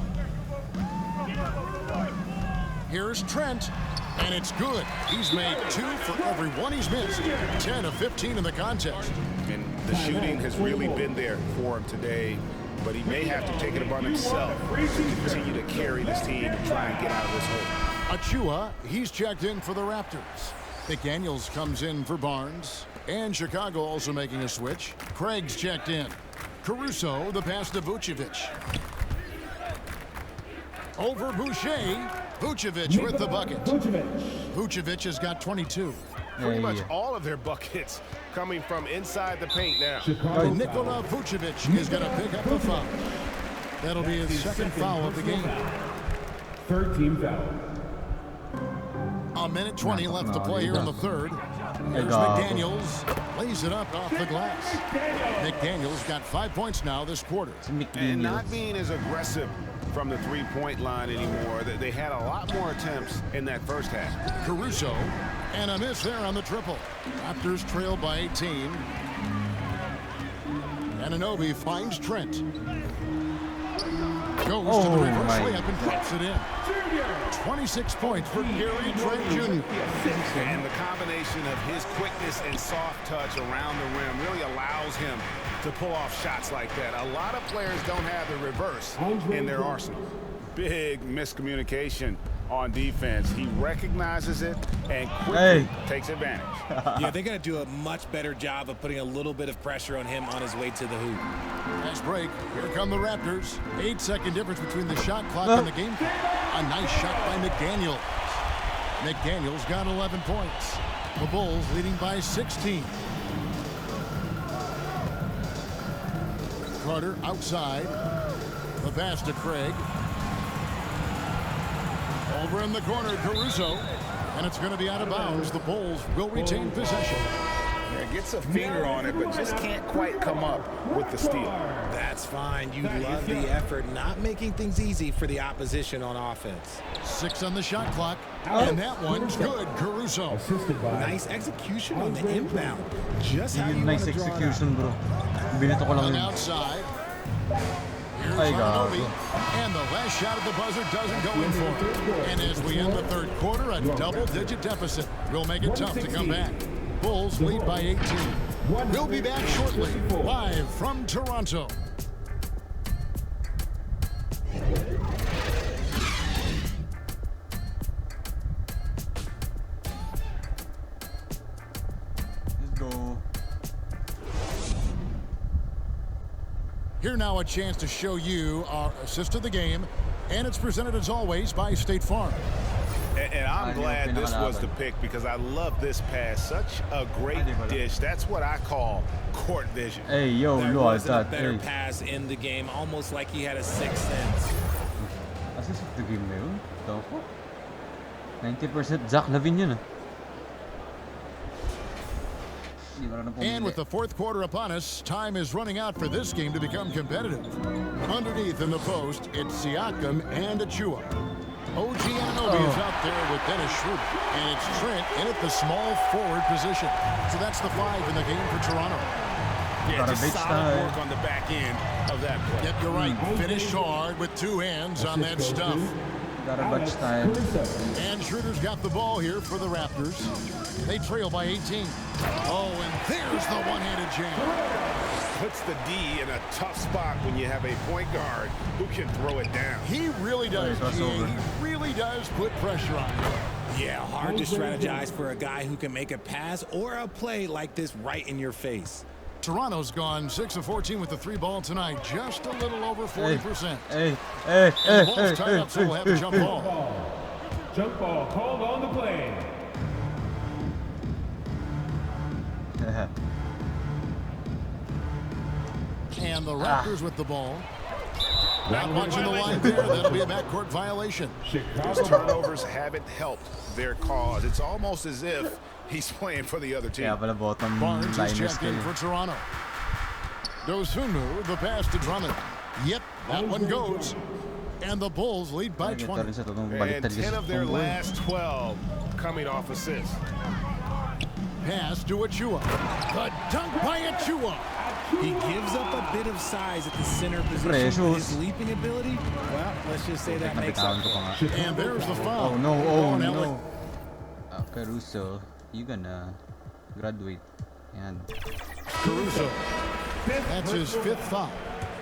Here's Trent, and it's good. He's made 2 for every one he's missed. 10 of 15 in the contest. And the shooting has really been there for him today, but he may have to take it upon himself to continue to carry this team and try and get out of this hole. Achua, he's checked in for the Raptors. McDaniels comes in for Barnes. And Chicago also making a switch. Craig's checked in. Caruso, the pass to Vucevic. Over Boucher. Vucevic with the bucket. Vucevic has got 22. Pretty much all of their buckets coming from inside the paint now. Nikola Vucevic is going to pick up the foul. That'll be his second foul of the game. Third team foul. A minute 20 left to play here in the third. There's McDaniels. Lays it up off the glass. McDaniels got 5 points now this quarter. And not being as aggressive from the three-point line anymore. They had a lot more attempts in that first half. Caruso. And a miss there on the triple. Raptors trail by 18. Anunoby finds Trent. Goes to the reverse layup and drops it in. 26 points for Gary Trent Jr. And the combination of his quickness and soft touch around the rim really allows him to pull off shots like that. A lot of players don't have the reverse in their arsenal. Big miscommunication on defense. He recognizes it and quickly takes advantage. Yeah, they got to do a much better job of putting a little bit of pressure on him on his way to the hoop. Fast break. Here come the Raptors. 8-second difference between the shot clock and the game clock. A nice shot by McDaniels. McDaniels got 11 points. The Bulls leading by 16. Carter outside. The pass to Craig. Over in the corner, Caruso. And it's going to be out of bounds. The Bulls will retain possession. Yeah, gets a finger on it, but just can't quite come up with the steal. That's fine. You love the effort, not making things easy for the opposition on offense. 6 on the shot clock. And that one's good, Caruso. Nice execution on the inbound. Just how you nice want to draw execution, bro. Binito ko lang On yun. outside. Here's Anunoby. And the last shot of the buzzer doesn't go in for him. And as we end the third quarter, a double-digit deficit will make it tough to come back. Bulls lead by 18. We'll be back shortly, live from Toronto. Here now a chance to show you our assist of the game, and it's presented as always by State Farm. And I'm glad this was the pick because I love this pass. Such a great dish. That's what I call court vision. Hey, yo, There look at wasn't a that. better Hey. pass in the game, almost like he had a sixth sense. Assist of the game na yun? Toko? 90% Zach Lavin yun ah. And with the fourth quarter upon us, time is running out for this game to become competitive. Underneath in the post, it's Siakam and Achua. OG Anunoby is out there with Dennis Schroeder. And it's Trent in at the small forward position. So that's the 5 in the game for Toronto. Yeah, just solid work on the back end of that play. Yep, you're right. Finished hard with 2 hands on that stuff. Garbage time. And Schroeder's got the ball here for the Raptors. They trail by 18. Oh, and there's the one-handed jam. Puts the D in a tough spot when you have a point guard who can throw it down. He really does, He really does put pressure on him. Yeah, hard to strategize for a guy who can make a pass or a play like this right in your face. Toronto's gone 6 of 14 with the 3 ball tonight, just a little over 40%. Hey. And the ball's tied up, so we'll have a jump ball. Jump ball called on the play. And the Raptors with the ball. Not watching the line there. That'll be a backcourt violation. Those turnovers haven't helped their cause. It's almost as if he's playing for the other team. Kaya pala bottom Barnes is liners checked in for Toronto. Dosunmu, the pass to Drummond. Yep, that one goes. And the Bulls lead by 20. And 10 of their last 12 coming off assists. Pass to Achua. The dunk by Achua. He gives up a bit of size at the center position. His leaping ability, well, let's just say that makes up. And there's the foul. Oh no. Caruso, you gonna graduate. And Caruso. That's his 5th foul.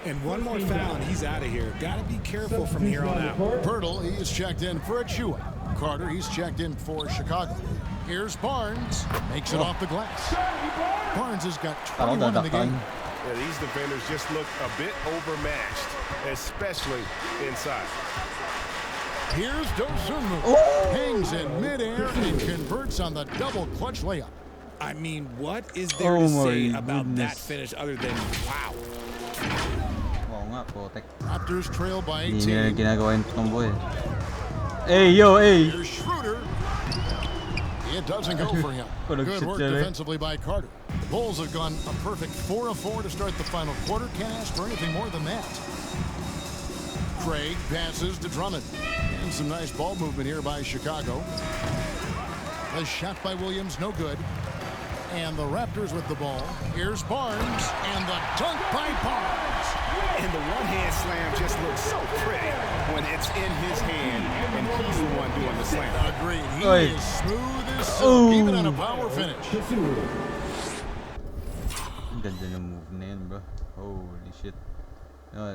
And one more foul and he's out of here. Gotta be careful from here on out. Pirtle, he is checked in for Achua. Carter, he's checked in for Chicago. Here's Barnes. Makes it off the glass. Barnes has got 21 in the game. Yeah, these defenders just look a bit overmatched, especially inside. Here's Dosunmu. Hangs in midair and converts on the double clutch layup. I mean, what is there to say about that finish other than wow? Raptors trail by 18. Hindi nila ginagawa yung combo eh. Hey, yo, hey! Here's Schroeder. It doesn't go for him. Good work defensively by Carter. The Bulls have gone a perfect 4 of 4 to start the final quarter. Can't ask for anything more than that. Craig passes to Drummond. And some nice ball movement here by Chicago. The shot by Williams, no good. And the Raptors with the ball. Here's Barnes. And the dunk by Barnes. And the one-hand slam just looks so pretty when it's in his hand and he's the one doing the slam. Agreed. He is smooth as silk, even on a power finish. Ang ganda ng move na yun, bro. Holy shit. No,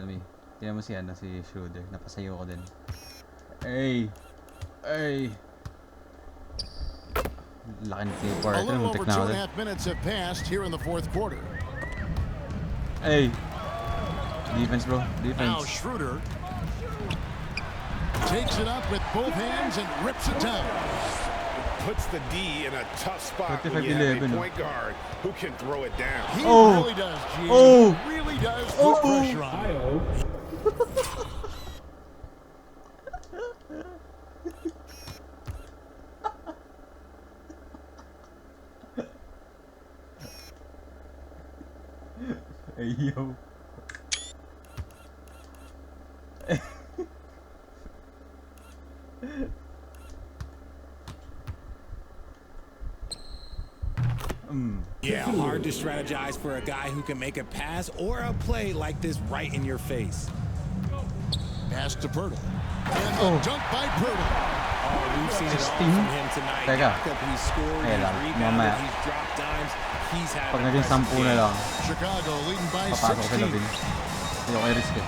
tingnan mo si Schroeder. Napasayo ko din. Hey! Laki ng play part. A little over 2.5 minutes have passed here in the fourth quarter. Hey! Defense, bro. Defense. Now Schroeder takes it up with both hands and rips it down. Puts the D in a tough spot when you have a point guard who can throw it down. He really does, G. He really does put pressure on him. Hey, yo. Yeah, hard to strategize for a guy who can make a pass or a play like this right in your face. Pass to Pirtle. And the dunk by Pirtle. Oh, we've seen it all from him tonight. He's scored, he's rebounded, he's dropped dimes. He's had Pag naging 10 na lang, Chicago leading by 16. papasok sila din. Hindi ako i-risk eh.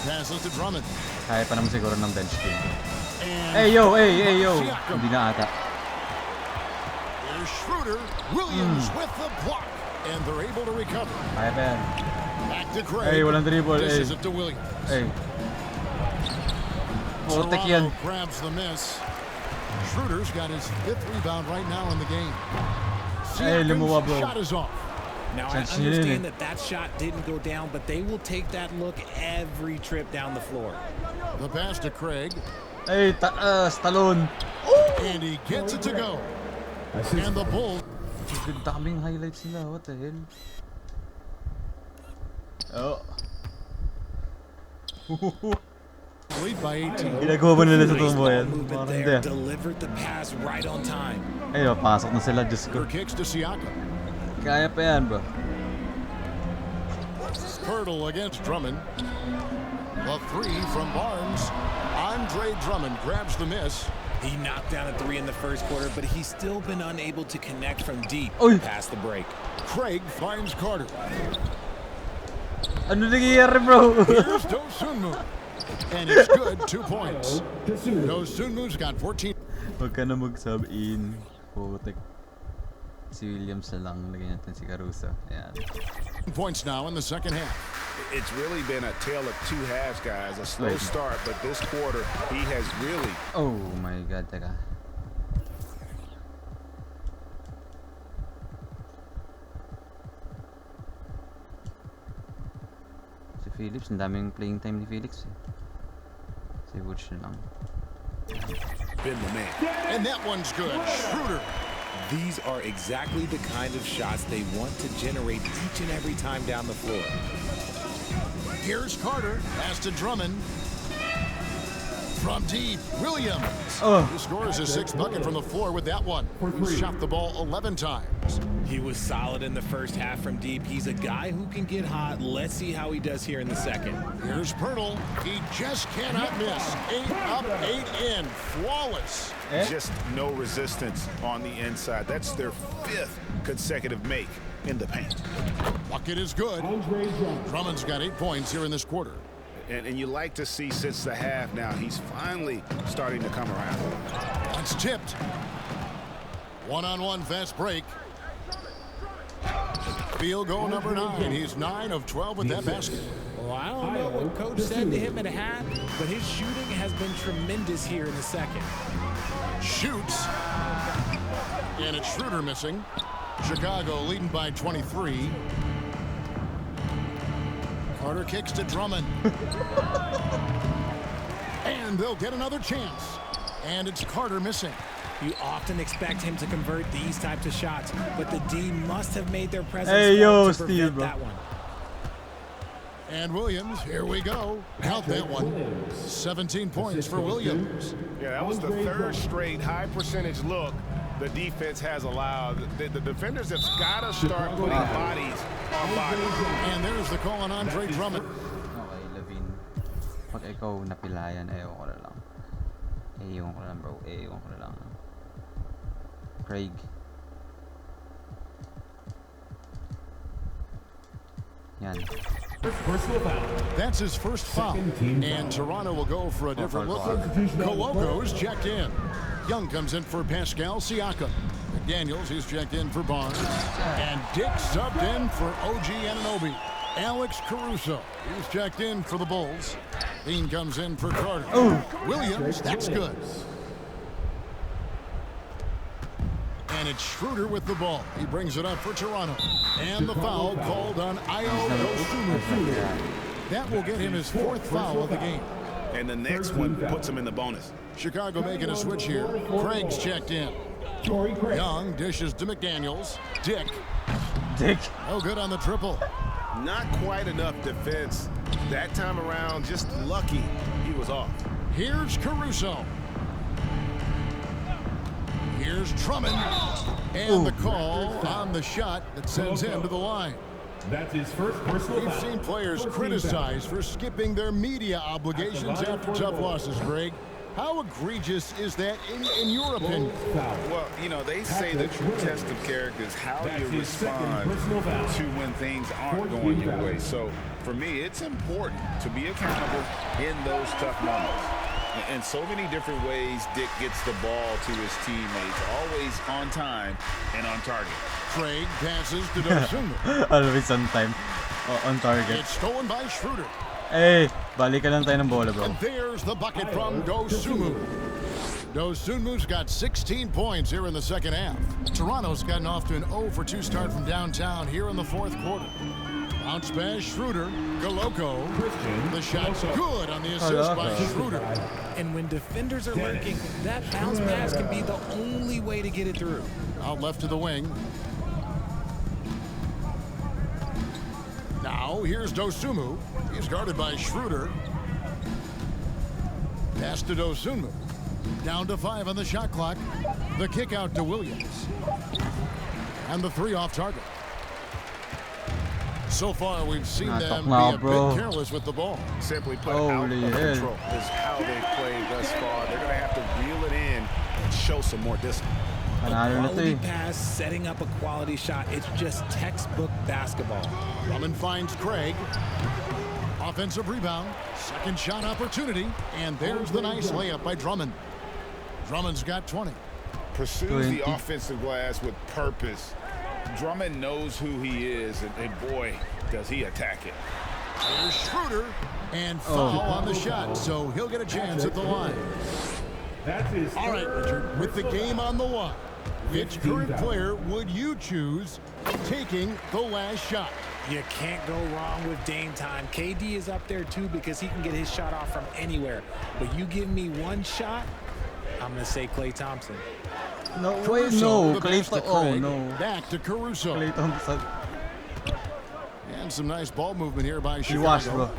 Passes to Drummond. Kaya pa naman siguro ng bench team. Hey yo! Hindi na ata. Here's Schroeder. Williams with the block. And they're able to recover. Kaya pa yan. Back to Craig. Hey, walang dribble. This is Hey. it to Williams. Hey. Portek yan. Toronto grabs the miss. Schroeder's got his 5th rebound right now in the game. Hey, lumuwa, bro. Shot is off. Now, I understand that shot didn't go down, but they will take that look every trip down the floor. The pass to Craig. Hey, taas, talon. And he gets it to go. And the Bulls. Daming highlights nila. What the hell? Oh. Lead by 18. Ginagawa ba nila sa tumbo yan? Movement there, delivered the pass right on time. Ay, pasok na sila. Diyos ko. Kicks to Siakam. Kaya pa yan, bro. Hurdle against Drummond. The 3 from Barnes. Andre Drummond grabs the miss. He knocked down a 3 in the first quarter, but he's still been unable to connect from deep past the break. Craig finds Carter. Ano nangyayari, bro? Here's Dosunmu. And it's good, 2 points. Dosunmu's got 14. Huwag ka na mag-sub-in. Putik. Si Williams na lang. Lagyan natin si Caruso. Ayan. Points now in the second half. It's really been a tale of 2 halves, guys. A slow start, but this quarter, he has really... Oh my God, teka. Si Phillips, ang daming playing time ni Phillips. Si Woods na lang. Been the man. And that one's good. Schroeder. These are exactly the kind of shots they want to generate each and every time down the floor. Here's Carter. Pass to Drummond. From deep, Williams. He scores his 6th bucket from the floor with that one. He shot the ball 11 times. He was solid in the first half from deep. He's a guy who can get hot. Let's see how he does here in the second. Here's Pirtle. He just cannot miss. 8 up, 8 in. Flawless. Just no resistance on the inside. That's their 5th consecutive make in the paint. Bucket is good. Drummond's got 8 points here in this quarter. And you like to see since the half now, he's finally starting to come around. It's tipped. One-on-one fast break. Field goal number 9. He's 9 of 12 with that basket. Well, I don't know what coach said to him at half, but his shooting has been tremendous here in the second. Shoots. And it's Schroeder missing. Chicago leading by 23. Carter kicks to Drummond. And they'll get another chance. And it's Carter missing. You often expect him to convert these types of shots, but the D must have made their presence to prevent that one. And Williams, here we go. Count that one. 17 points for Williams. Yeah, that was the 3rd straight high percentage look the defense has allowed. The defenders have got to start putting bodies on bodies. And there's the call on Andre Drummond. Okay, Levine. Pag ikaw napilayan, ewan ko na lang. Ewan ko lang, bro. Ewan ko na lang. Craig. Yan. That's his first foul. And Toronto will go for a different look. Koloko's checked in. Young comes in for Pascal Siakam. McDaniels, he's checked in for Barnes. And Dick subbed in for OG Anunoby. Alex Caruso, he's checked in for the Bulls. Dean comes in for Carter. Williams, that's good. And it's Schroeder with the ball. He brings it up for Toronto. And the foul called on Ayo Dosunmu. That will get him his 4th foul of the game. And the next one puts him in the bonus. Chicago making a switch here. Craig's checked in. Young dishes to McDaniels. Dick. No good on the triple. Not quite enough defense. That time around, just lucky he was off. Here's Caruso. Here's Drummond. And the call on the shot that sends him to the line. That's his first personal foul. We've seen players criticized for skipping their media obligations after tough losses, Greg. How egregious is that in your opinion? Well, you know, they say the true test of character is how you respond to when things aren't going your way. So, for me, it's important to be accountable in those tough moments. In so many different ways, Dick gets the ball to his teammates, always on time and on target. Craig passes to Dosunmu. Always on time. On target. It's stolen by Schroeder. Eh, balikan lang tayo ng bola, bro. And there's the bucket from Dosunmu. Dosunmu's got 16 points here in the second half. Toronto's gotten off to an 0-for-2 start from downtown here in the fourth quarter. Bounce pass, Schroeder. Galoko. The shot's good on the assist by Schroeder. And when defenders are lurking, that bounce pass can be the only way to get it through. Out left to the wing. Now, here's Dosunmu. He's guarded by Schroeder. Pass to Dosunmu. Down to 5 on the shot clock. The kick out to Williams. And the 3 off target. So far, we've seen them be a bit careless with the ball. Simply put, out of control is how they played thus far. They're going to have to reel it in and show some more discipline. A quality pass, setting up a quality shot. It's just textbook basketball. Drummond finds Craig. Offensive rebound. Second shot opportunity. And there's the nice layup by Drummond. Drummond's got 20. Pursues the offensive glass with purpose. Drummond knows who he is, and boy, does he attack it. There's Schroeder, and foul on the shot, so he'll get a chance at the line. All right, Richard, with the game on the line, which current player would you choose taking the last shot? You can't go wrong with Dame time. KD is up there, too, because he can get his shot off from anywhere. But you give me one shot, I'm going to say Klay Thompson. No way, no. Klay Thompson. Oh, no. Back to Caruso. Klay Thompson. And some nice ball movement here by Chicago. You watch, bro.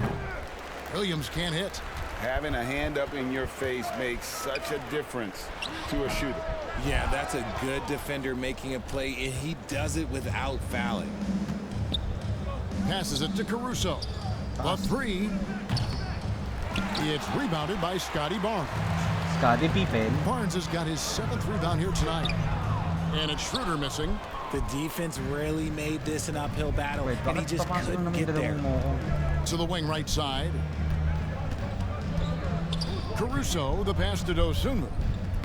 Williams can't hit. Having a hand up in your face makes such a difference to a shooter. Yeah, that's a good defender making a play, and he does it without fouling. Passes it to Caruso. The 3. It's rebounded by Scotty Barnes. Scotty Pippen. Barnes has got his 7th rebound here tonight. And it's Schroeder missing. The defense really made this an uphill battle, and he just couldn't get there. To the wing right side. Caruso, the pass to Dosunmu.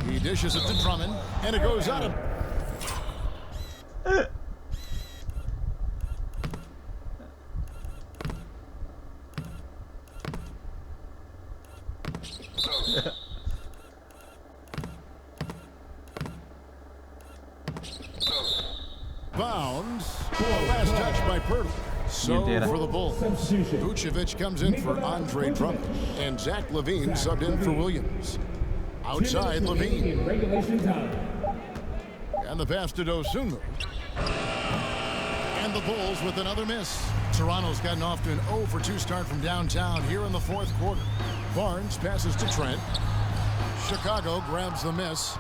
He dishes it to Drummond, and it goes out of... Bounds. Last touch by Pirtle. So for the Bulls, Vucevic comes in for Andre Drummond, and Zach LaVine subbed in for Williams. Outside, LaVine. And the pass to Dosunmu. And the Bulls with another miss. Toronto's gotten off to an 0-for-2 start from downtown here in the fourth quarter. Barnes passes to Trent. Chicago grabs the miss.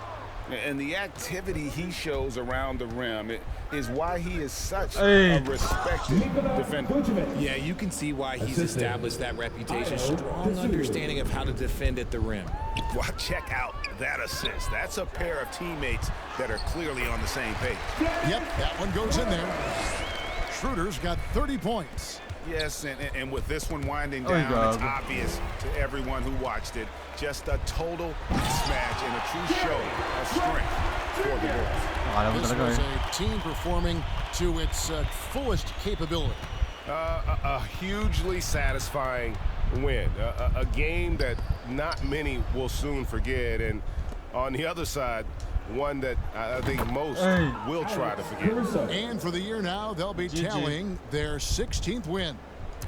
And the activity he shows around the rim is why he is such a respected defender. Yeah, you can see why he's established that reputation. Strong understanding of how to defend at the rim. Well, check out that assist. That's a pair of teammates that are clearly on the same page. Yep, that one goes in there. Schroeder's got 30 points. Yes, and with this one winding down, it's obvious to everyone who watched it. Just a total mismatch and a true show of strength for the Bulls. This was a team performing to its fullest capability. A hugely satisfying win. A game that not many will soon forget. And on the other side, one that I think most will try to forget. And for the year now, they'll be tallying their 16th win.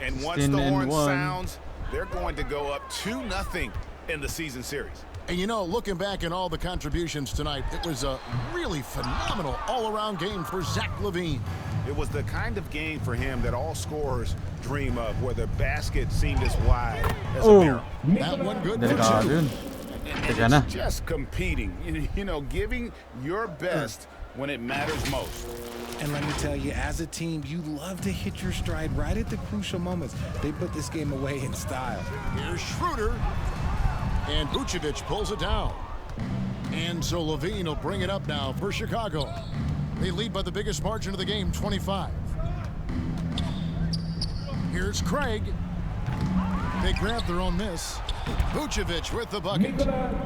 And once the horn sounds, they're going to go up 2-0 in the season series. And you know, looking back at all the contributions tonight, it was a really phenomenal all-around game for Zach LaVine. It was the kind of game for him that all scorers dream of, where the basket seemed as wide as a barrel. That one good for two. And it's just competing, you know, giving your best when it matters most. And let me tell you, as a team, you love to hit your stride right at the crucial moments. They put this game away in style. Here's Schroeder. And Vucevic pulls it down. And so LaVine will bring it up now for Chicago. They lead by the biggest margin of the game, 25. Here's Craig. They grab their own miss. Vucevic with the bucket.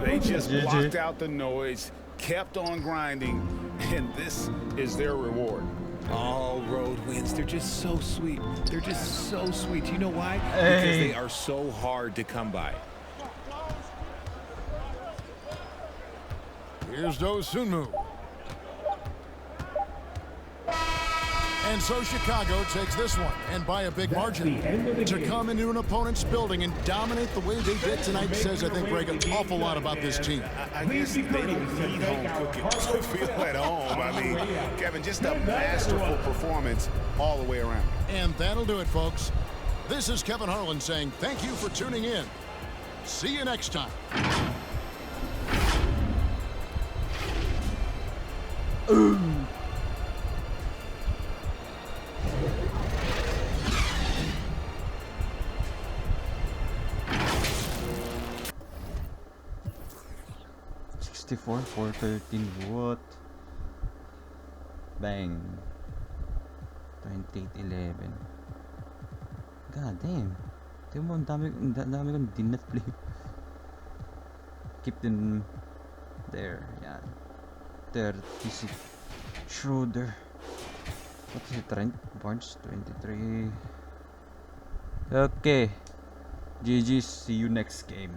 They just blocked out the noise, kept on grinding, and this is their reward. All road wins, they're just so sweet. They're just so sweet. You know why? Because they are so hard to come by. Here's Dosunmu. And so Chicago takes this one, and by a big margin. To come into an opponent's building and dominate the way they did tonight says, I think, Greg, an awful lot about this team. I guess they don't need home cooking to feel at home. I mean, Kevin, just a masterful performance all the way around. And that'll do it, folks. This is Kevin Harlan saying thank you for tuning in. See you next time. Ooh. $64, 413, what? Bang. 28-11. God damn. Tingnan mo, ang dami kong dinat play. Keep them there. Yan. 36. Schroeder. What is it? Trent Barnes, 23. Okay. GG. See you next game.